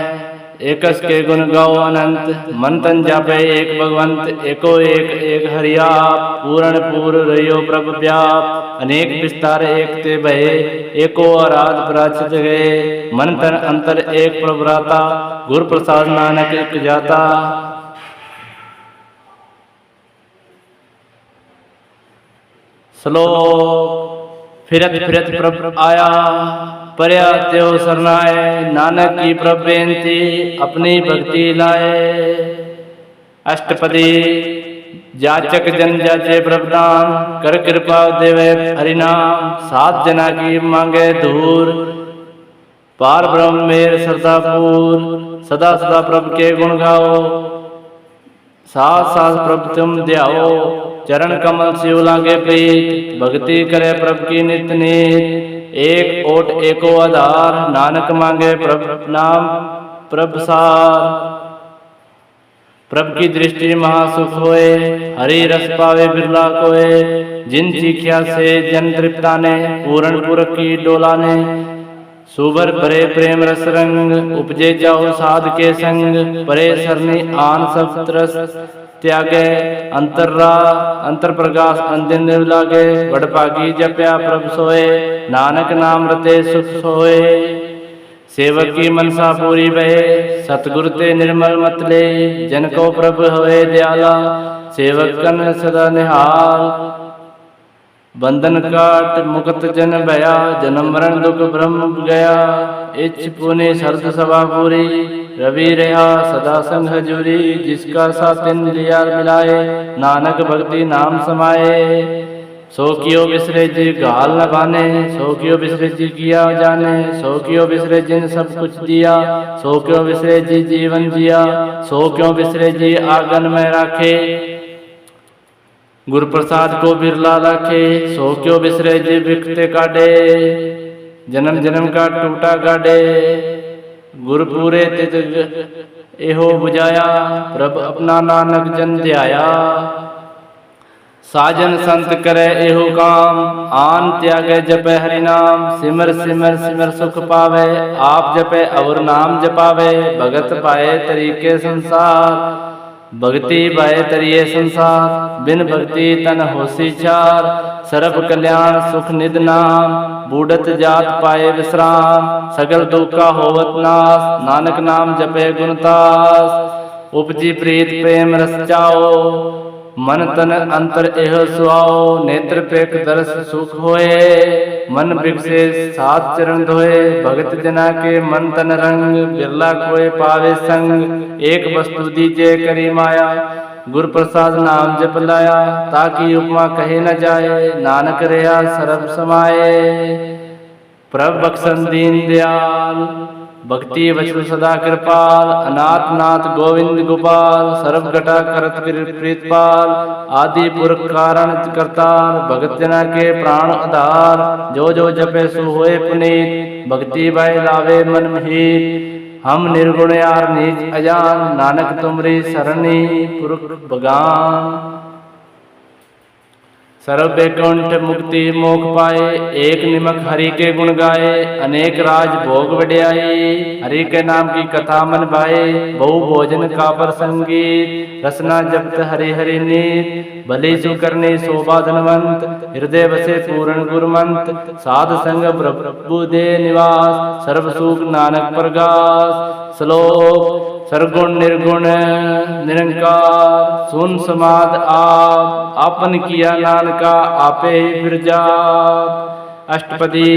एकस के गुण गाओ अनंत। मन तन जापे एक भगवंत, एको एक एक हरियाप। पूर्ण पूर रहियो प्रभ व्याप, अनेक विस्तार एक ते बहे। एको आराध प्राचित गए, मन तन अंतर एक प्रभुराता। गुर प्रसाद नानक एक जाता। श्लोक फिरत फिरत प्रभ आया, परया त्यो सरनाए। नानक की प्रभ बेनती, अपनी भक्ति लाए। अष्टपदी जाचक जन जाचे प्रभदान, कर कृपा देवे हरिनाम। सात जना की मांगे धूर, पार ब्रह्म मेर श्रद्धापूर। सदा सदा प्रभ के गुण गाओ, साथ साथ प्रभ तुम ध्याओ। चरण कमल शिव लागे प्रीत, भक्ति करे प्रभ की नित नीत। एक ओट एको आधार, नानक मांगे प्रभ नाम प्रभ सार। प्रभ की दृष्टि महासुख होए, हरि रस पावे बिरला कोय। जिन चीखिया से जन तृप्ताने, पूर्ण पुरख की डोलाने। सुबर भरे प्रेम रस रंग, उपजे जाओ साध के संग। परे सरनी आन सब तरस त्यागे, अंतर प्रकाश अंदिन लागे। बड़पागी जप्या प्रभ सोए, नानक नाम रते सुख सोए। सेवक की मनसा पूरी बहे, सतगुरु ते निर्मल मत ले। जन को प्रभ होए दयाला, सेवक कन सदा निहाल। बंधन काट मुक्त जन भया, जन्म मरण दुख ब्रह्म गया। इच्छ पुनि शरद सभा पूरी, रवि रहा सदा संग हजूरी। जिसका सातिन लिया मिलाए, नानक भक्ति नाम समाए। सो कियो बिसरे जी गाल न बाने, सो कियो बिसरे जी किया जाने। सो कियो बिसरे जिन सब कुछ दिया, सो क्यों बिसरे जी जीवन जिया। सो क्यों बिसरे जी आंगन में राखे, गुरु प्रसाद को बिरला लाखे। सो क्यों बिसरे जी बिखते काटे, जन्म जन्म का टूटा गाड़े। गुरपुरे तित एहो बुझाया, प्रभ अपना नानक जन ध्याया। साजन संत करे एहो काम, आन त्यागे जपे हरि नाम। सिमर सिमर सिमर सुख पावे, आप जपे और नाम जपावे। भगत पाए तरीके संसार, भक्ति पाए तरिए संसार। बिन भक्ति तन होसी चार, सर्व कल्याण सुख निध नाम। बूढ़त जात पाए विश्राम, सगल दुख का होवत नाश। नानक नाम जपे गुणतास, उपजी प्रीत प्रेम रस जाओ। मन तन अंतर एह सुआओ, नेत्र पेख दर्श सुख होए। मन बिगसे सात चरण धोए, भगत जना के मन तन रंग। बिरला कोय पावे संग, एक वस्तु दीजे करी माया। गुरु प्रसाद नाम जप लाया, ताकि उपमा कहे न जाए। नानक रहा सर्ब समाये, प्रभ बख्शन दीन दयाल। भक्ति वचन सदा कृपाल, अनाथ नाथ गोविंद गोपाल। सर्व घटा करत प्रीतपाल, आदि पुरख कारण करतार। भगत जना के प्राण आधार, जो जो जपे सो होए पुनीत। भक्ति भय लावे मन मीत, हम निर्गुण यार नीच अजान। नानक तुमरी सरणी पुरख बगान। सर्व बैकुंठ मुक्ति मोख पाए, एक निमक हरि के गुण गाए। अनेक राज भोग वड्याई, हरि के नाम की कथा मन भाए। बहु भोजन का पर संगीत, रसना जपत हरि हरि नीत। भली सु करनी शोभा धनवंत, हृदय बसे पूर्ण गुरुमंत। साध संग प्रभु दे निवास, सर्व सुख नानक प्रगास। श्लोक सरगुण निर्गुण निरंकार, सुन समाद आप। आपन किया नानका आपे ही फिर जाप। अष्टपदी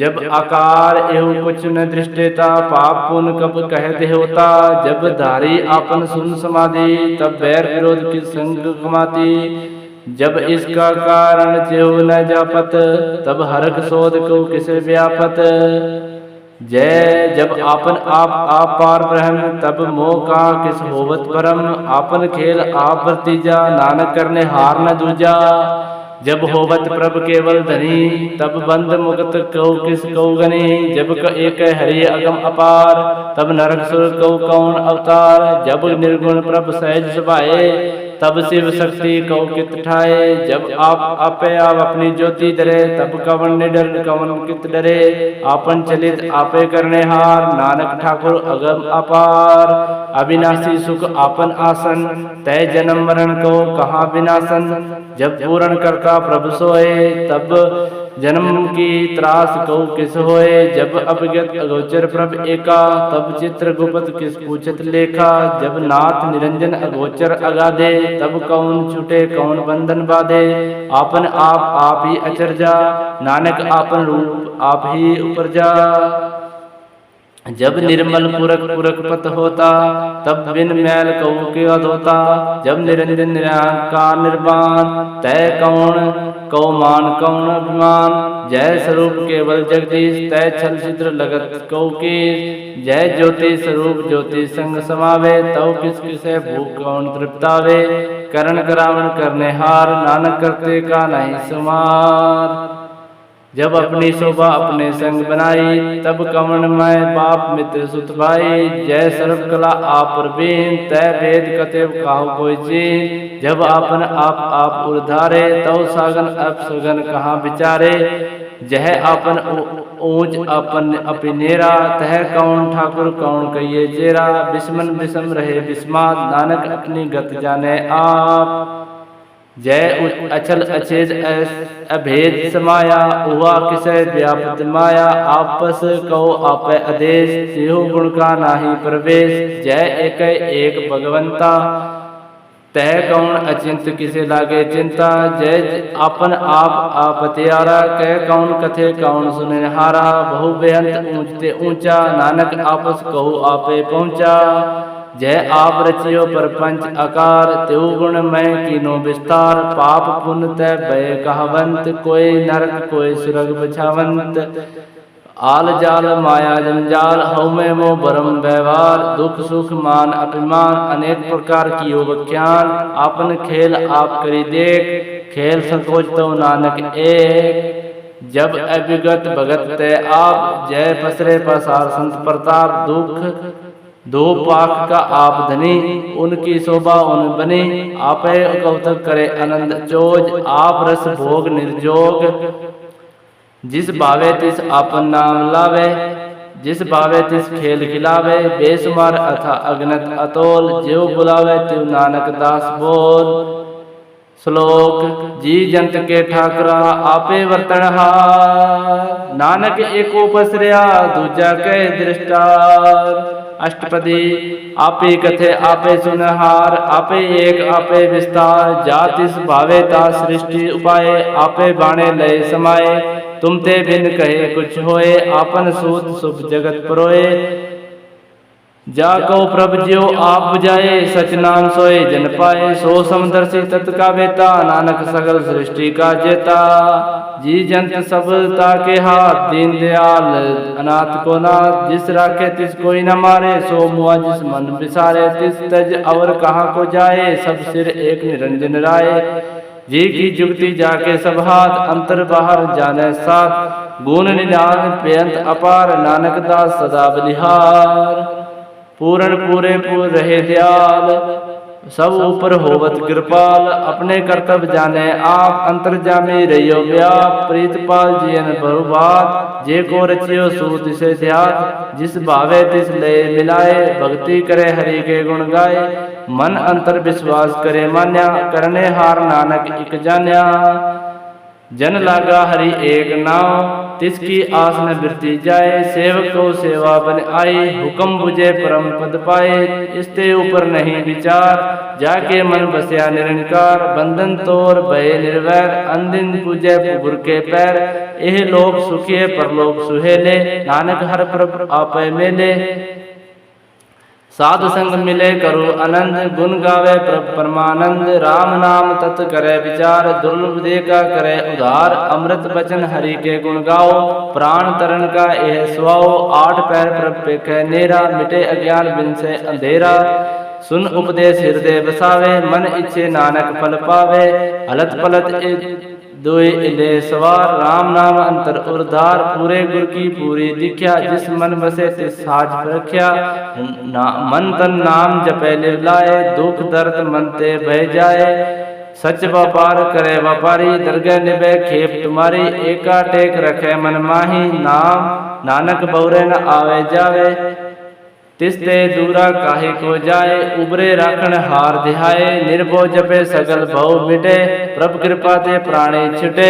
जब आकार एवं कुछ न दृष्टेता, पाप पुन कब कहते होता। जब धारी आपन सुन समाधि, तब बैर विरोध की संग कमाती। जब इसका कारण जेव न जापत, तब हरक शोध को किसे व्यापत। जय जब आपन आप पार ब्रह्म, तब मोह का किस होवत परम। आपन खेल आप भतीजा, नानक करने हार न दूजा। जब होवत प्रभ केवल धनी, तब बंद मुक्त कौ किस कौ गनी। जब एक हरि अगम अपार, तब नरक सुर कौ कौन अवतार। जब निर्गुण प्रभ सहज सुभाए, तब शिव शक्ति कौ कित ठाए। जब आप आपे आप अपनी ज्योति धरे, तब कवन निडर कवन कित डरे। आपन चलित आपे करने हार, नानक ठाकुर अगम अपार। अविनाशी सुख आपन आसन, तय जन्म मरण को कहाँ विनाशन। जब पूर्ण करता प्रभु सोए, तब जन्म की त्रास को किस होए। जब अभिगत अगोचर प्रभ एका, तब चित्र गुप्त किस पूछत लेखा। जब नाथ निरंजन अगोचर अगाधे, तब कौन छूटे कौन बंधन बाधे। आपन आप ही अचरजा, नानक आपन रूप आप ही उपरजा। जब निर्मल पुरख पुरख पत होता, तब बिन मैल कौ के अधोता। जब निरंजन निराकार निर्वाण, तय कौन कौ मान कौन अभिमान। जय स्वरूप केवल जगदीश, तय छल छिद्र लगत कौ की। जय ज्योति स्वरूप ज्योति संग समावे, तौ किस किसे भूख कौन तृप्तावे। करण करावण करने हार, नानक करते का नहीं सुमार। जब अपनी शोभा अपने संग बनाई, तब कमन में बाप मित्र सुत भाई। जय सर्व कला आप प्रवीण, तय वेद कतेव काहु कोई चीन। जब आपन आप उधारे, तव सागन अपसगन कहाँ विचारे। जह आपन ऊंच अपन अपिनेरा, तह कौन ठाकुर कौन कहिए चेरा। बिस्मन बिसम रहे बिस्मात, नानक अपनी गत जाने आप। जय अचल अचेत अभेद समाया, हुआ किसे व्यापत माया। आपस कहो आपे आदेश, सिहो गुण का नाही प्रवेश। जय एक एक भगवंता, तह कौन अचिंत किसे लागे चिंता। जय आपन आप त्यारा, कह कौन कथे कौन सुने हारा। बहु बेअंत ऊंचते ऊंचा, नानक आपस कहो आपे पहुंचा। जय आप रचियो परपंच आकार, त्यो गुण मैं कीनो विस्तार। पाप पुण्य तय भय कहावंत, कोई नरक कोई सुरग बछावंत। आल जाल माया जंजाल, हऊ में मोह भरम व्यवहार। दुख सुख मान अभिमान, अनेक प्रकार की व्याख्यान। आपन खेल आप करी देख, खेल संकोच तो नानक एक। जब अभिगत भगत ते आप, जय पसरे पसार संत प्रताप, दुख दो पाक का आप धनी, उनकी शोभा उन बनी, आपे कौतक करे आनंद चोज, आप रस भोग निर्जोग, जिस भावे तिस आपन नाम लावे, जिस भावे तिस खेल खिलावे, बेसुमार अथा अगनत अतोल, ज्यो बुलावे त्यों नानक दास बोल। श्लोक जी जंत के ठाकरा आपे वर्तनहार, नानक एको पसरिया दूजा कह दृष्टार। अष्टपदी आपे कथे आपे सुनहार, आपे एक आपे विस्तार, जातिस भावे ता सृष्टि उपाय, आपे बाणे लय समाये, तुम ते बिन कहे कुछ होए, आपन सूत शुभ जगत परोए। जाको प्रभ ज्यो आप बुझाए, सच नाम सोए जन पाए, सो समदर्शी तत् का बेता, नानक सगल सृष्टि का जेता। जी जंत सब ताके हाथ, दीन दयाल अनाथ को नाथ, जिस राखे तिस कोई न मारे, सो मुआ जिस मन बिसारे, तिस तज अवर कहाँ को जाए, सब सिर एक निरंजन राय। जी की जुगति जाके सब हाथ, अंतर बाहर जाने साथ, गुण निधान बेअंत अपार, नानक दास सदा बलिहार। पूर्ण पूरे पूर रहे दयाल, सब ऊपर होवत कृपाल, अपने कर्तव्य जाने आप, अंतर जामे रहियो व्याप, प्रीतपाल जियन बहुभात, जे को रचियो सूत से ध्यात, जिस भावे तिस लय मिलाए, भक्ति करे हरि के गुण गाए, मन अंतर विश्वास करे मान्या, करने हार नानक इक जान्या। जन लागा हरि एक नाव, तिसकी आस न बिरती जाए, सेवक को सेवा बन आई, हुक्म बुझे परम पद पाए, इसते ऊपर नहीं विचार, जाके मन बसया निरंकार, बंधन तोर भय निर्वैर, अंदिन पूजे पुर के पैर, एह लोक सुखिए परलोक सुहेले, नानक हर प्रभ आपे मेले। साधु संग मिले करो आनंद, गुण गावे प्रभ परमानंद, राम नाम तत् करे विचार, दुर्लभ देखा करे उधार, अमृत बचन हरि के गुण गाओ, प्राण तरन का यह स्वाओ, आठ पैर प्रभ पे कह नेरा, मिटे अज्ञान बिन से अंधेरा, सुन उपदेश हृदय बसावे, मन इच्छे नानक फल पावे, हलत पलत दोए इले सवार, राम नाम अंतर उर्धार, पूरे गुर की पूरी दिख्या, जिस मन बसे तिस साज रख्या, मन तन नाम जपे लिव लाए, दुख दर्द मन ते बह जाए, सच व्यापार करे व्यापारी, दरगह निभे खेप तुम्हारी, एका टेक रखे मन माही, नाम नानक बहुरे न आवे जावे, तिसते दूरा काहे को जाए, उबरे राखण हार दिहाए, निर्भो जपे सगल भव मिटे, प्रभ कृपा ते प्राणी छिटे,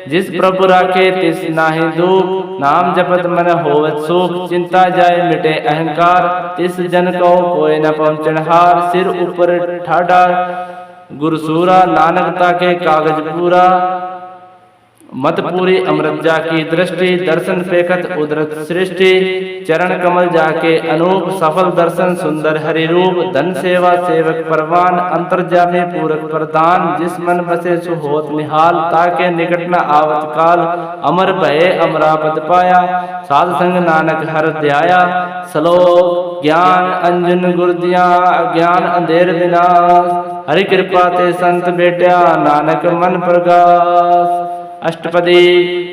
जिस प्रभु राखे तिस नाहि दुख, नाम जपत मन होवत सुख, चिंता जाए मिटे अहंकार, तिस जन को कोई न पहुँचन हार, सिर ऊपर ठाडा गुरसूरा, नानकता के कागज पूरा, मत पूरी अमृत जाकी दृष्टि, दर्शन पेखत उदरत सृष्टि, चरण कमल जाके अनूप, सफल दर्शन सुंदर हरि रूप, धन सेवा सेवक परवान, अंतर्जामी पूरक प्रदान, जिस मन बसे सुहोत निहाल, ताके निकट न आवत काल, अमर भये अमरापद पाया, साध संग नानक हर ध्याया, श्लोक ज्ञान अंजन गुर दिया, अज्ञान अंधेर विनाश, हरि कृपा ते संत बेट्या, नानक मन प्रगास। अष्टपदी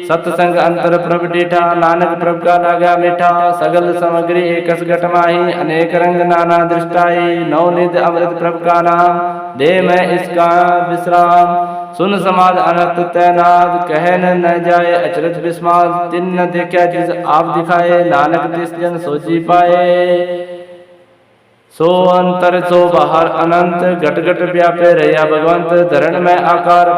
सत्संग अंतर प्रभ डीठा, नानक प्रभ का लागा मीठा, सगल सामग्री एकस घट माही, अनेक रंग नाना दृष्टाई, नवनिध अमृत प्रभ का नाम, दे मैं इसका विश्राम, सुन समाज अनंत तैनाद, कह न जाए अचरज विस्माद, तिन न देखा जिस आप दिखाए, नानक तिस जन सोची पाए, सो अंतर सो बाहर अनंत, घट घट व्यापे रया भगवंत, धरण में आकार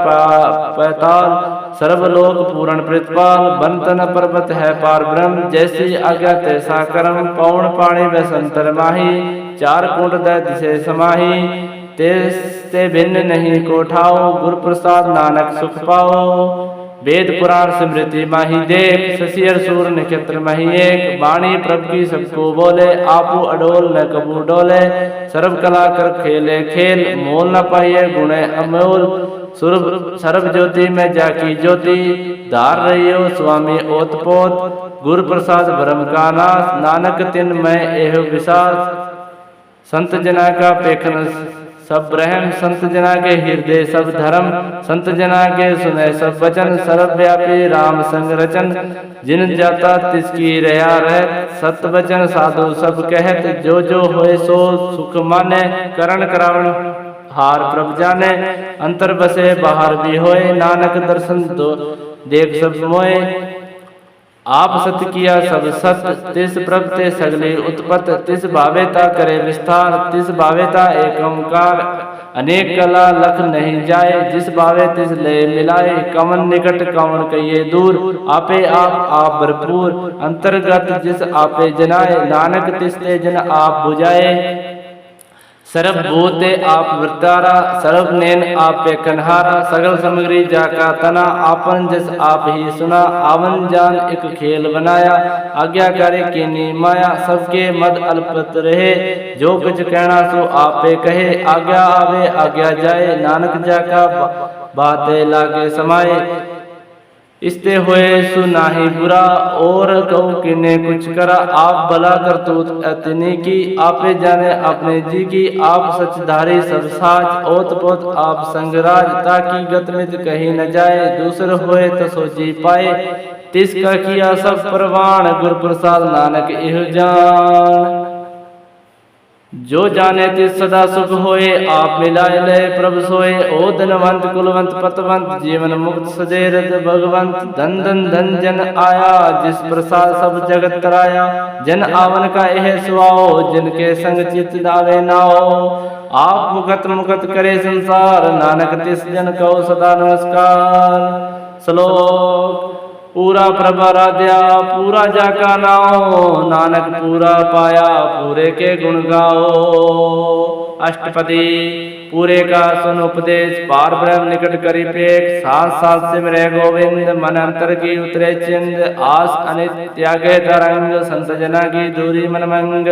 पैताल, सर्वलोक पूर्ण प्रतिपाल, बंतन पर्वत है पार ब्रह्म, जैसी आज्ञा तैसा कर्म, पौन पाणी में संतर माही, चार कुंड दिशे समाही, ते भिन्न नहीं को ठाओ, गुरु प्रसाद नानक सुख पाओ, वेद पुराण स्मृति माही देख, शशियर सूर नक्षत्र माही एक, वाणी प्रभ की सबको बोले, आपू अडोल न कबू डोले, सर्व कला कर खेले खेल, मोल न पाइए गुणे अमोल, सर्व ज्योति में जाकी ज्योति, धार रहियो स्वामी ओतपोत, गुरु प्रसाद भरम का नाश, नानक तिन में एह विशास, संत जना का पेखन सब ब्रह्म, संत जना के हृदय सब धर्म, संत जना के सुने सब वचन, सर्वव्यापी राम संग रचन, जिन जाता तिसकी रया रहत, सत वचन साधु सब कहत, जो जो होए सो सुख माने, करण करावण हार प्रभ जाने, अंतर बसे बाहर भी होए, नानक दर्शन दो देख सब मोए, आप सत किया सब सत, तिस प्रभ ते सगली उत्पत, तिस भावेता करे विस्तार, तिस भावेता एक ओंकार, अनेक कला लख नहीं जाए, जिस भावे तिस ले मिलाए, कवन निकट कवन कहिए दूर, आपे आप भरपूर, अंतर्गत जिस आपे जनाए, नानक तिस ते जन आप बुझाए, सर्व भूते आप वृतारा, सर्व नैन आप पे कन्हारा, सगल सामग्री जाका तना, आपन जस आप ही सुना, आवन जान एक खेल बनाया, आज्ञाकारी कीनी माया, सबके मद अल्पत रहे, जो कुछ कहना सो आप पे कहे, आज्ञा आवे आज्ञा जाए, नानक जाका बातें लागे समाये, इसते हुए सुनाही बुरा, और कहूँ किने कुछ करा, आप भला करतूत अतनी की, आपे जाने अपने जी की, आप सचधारी सब साच, ओत पोत आप संगराज, ताकि गतमित कहीं न जाए, दूसर होए तो सोची पाए, तिसका किया सब प्रवाण, गुर प्रसाद नानक इह जान, जो जाने तिस सदा सुख होए, आप मिलाए ले प्रभ सोए, ओ धनवंत कुलवंत पतवंत, जीवन मुक्त सदेरत भगवंत, धन धन धन जन आया, जिस प्रसाद सब जगत तराया, जन आवन का यह सुआओ, जिनके संग चित दावे नाओ, आप मुकत मुकत करे संसार, नानक तिस जन कहो सदा नमस्कार। श्लोक पूरा प्रभ आराध्या पूरा जाका नाओ, नानक पूरा पाया पूरे के गुण गाओ। अष्टपदी पूरे का सुन उपदेश, पार ब्रह्म निकट करी पेख, साथ साथ सिमरे गोविंद, मन अंतर की उतरे चिंद, आस अनित त्यागे तरंग, संत जना की दूरी मन मंग,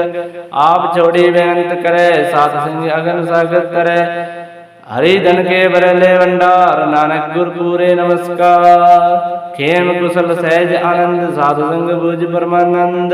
आप छोड़ी बेअंत करे, सात सिंह अगन सागर करे, हरि धन के बरले भंडार, नानक गुर पूरे नमस्कार। खेम कुशल सहज आनंद, साधु संग बुझ परमानंद,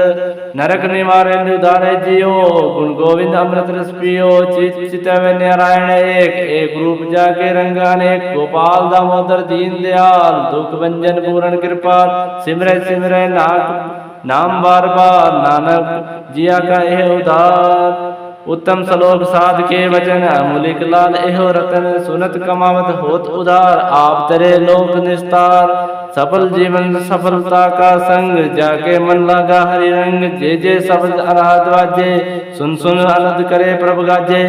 नरक निवारे उदारे जियो, गुण गोविंद अमृत रस पियो, चित चितव नारायण एक रूप जाके रंग अनेक, गोपाल दामोदर दीन दयाल, दुख भंजन पूर्ण कृपाल, सिमरे सिमरे नाम बार बार, नानक जिया का यह उधार। उत्तम श्लोक साध के वचन, अमूलिक लाल एहो रतन, सुनत कमावत होत उदार, आप तेरे लोक निस्तार, सफल जीवन सफलता का संग, जाके मन लगा हरि रंग, जे जे शब्द अनाहत वाजे, सुन सुन आनंद करे प्रभु गाजे,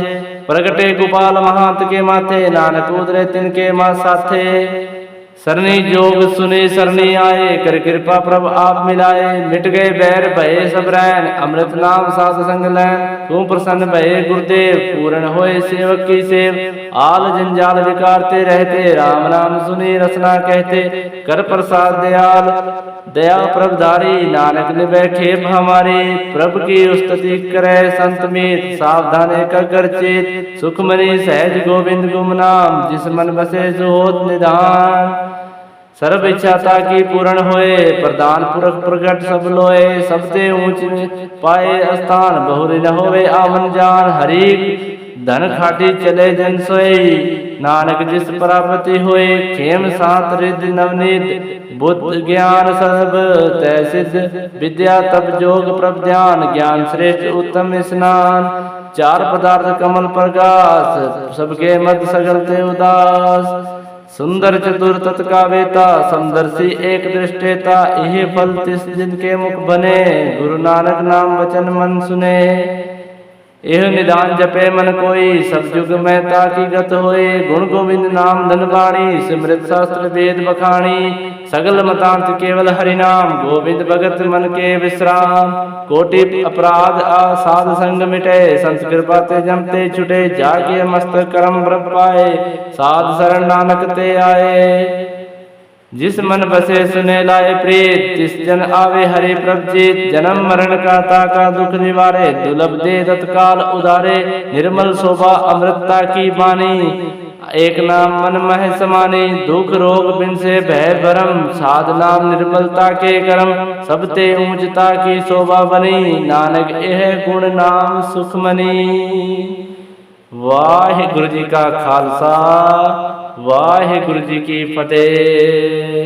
प्रगटे गोपाल महांत के माथे, नानक उदरे तिनके माँ साथे, सरनी जोग सुने सरनी आए, कर कृपा प्रभ आप मिलाए, मिट गए बैर भये सब रैन, अमृत नाम साध संग लैन, तू प्रसन्न भये गुरुदेव, पूर्ण होए सेवक की सेव, आल जंजाल विकारते रहते, राम नाम सुनी रसना कहते, कर प्रसाद दयाल दया प्रभधारी, नानक ने बैठे हमारी, प्रभु की स्तुति करे संत मीत, सावधान एकाग्र चेत, सुखमणि सहज गोविंद गुम नाम, जिस मन बसे सो होत निधान, सर्व इच्छाता की पूर्ण होए, प्रदान पुरख प्रगट सब लोए, सबसे ऊंच पाए स्थान, बहुरी न होवे आवन जान, हरि धन खाटी चले जन सोई, नानक जिस प्राप्ति होए, खेम सात रिद्धि नवनीत, बुद्ध ज्ञान सब तय सिद्ध, विद्या तप जोग प्रभ ध्यान, ज्ञान श्रेष्ठ उत्तम स्नान, चार पदार्थ कमल प्रकाश, सबके मत सगलते उदास, सुंदर चतुर तत्का वेता, समदर्शी एक दृष्टेता, यही फल तिस जिनके मुख बने, गुरु नानक नाम वचन मन सुने, यह निदान जपे मन कोई, सब युग में ताकि गत होए, गुण गोविंद नाम धनवाणी, सिमृत शास्त्र वेद बखाणी, सगल मतांत केवल हरि नाम, गोविंद भगत मन के विश्राम, कोटि अपराध साध संग मिटे, संत कृपा ते जमते छुटे, जाके मस्तक करम ब्रह्म पाए, साध शरण नानक ते आए, जिस मन बसे सुने लाए प्रीत, तिस जन आवे हरि प्रभ जीत, जन्म मरण का ताका दुख निवारे, दुर्लभ दे तत्काल उदारे, निर्मल शोभा अमृतता की बानी, एक नाम मन मह समानी, दुख रोग बिन से भय भरम, साध नाम निर्मलता के करम, सबते ऊंचता की शोभा बनी, नानक यह गुण नाम सुखमनी। ਵਾਹਿਗੁਰੂ ਜੀ ਕਾ ਖਾਲਸਾ ਵਾਹਿਗੁਰੂ ਜੀ ਕੀ ਫਤਿਹ।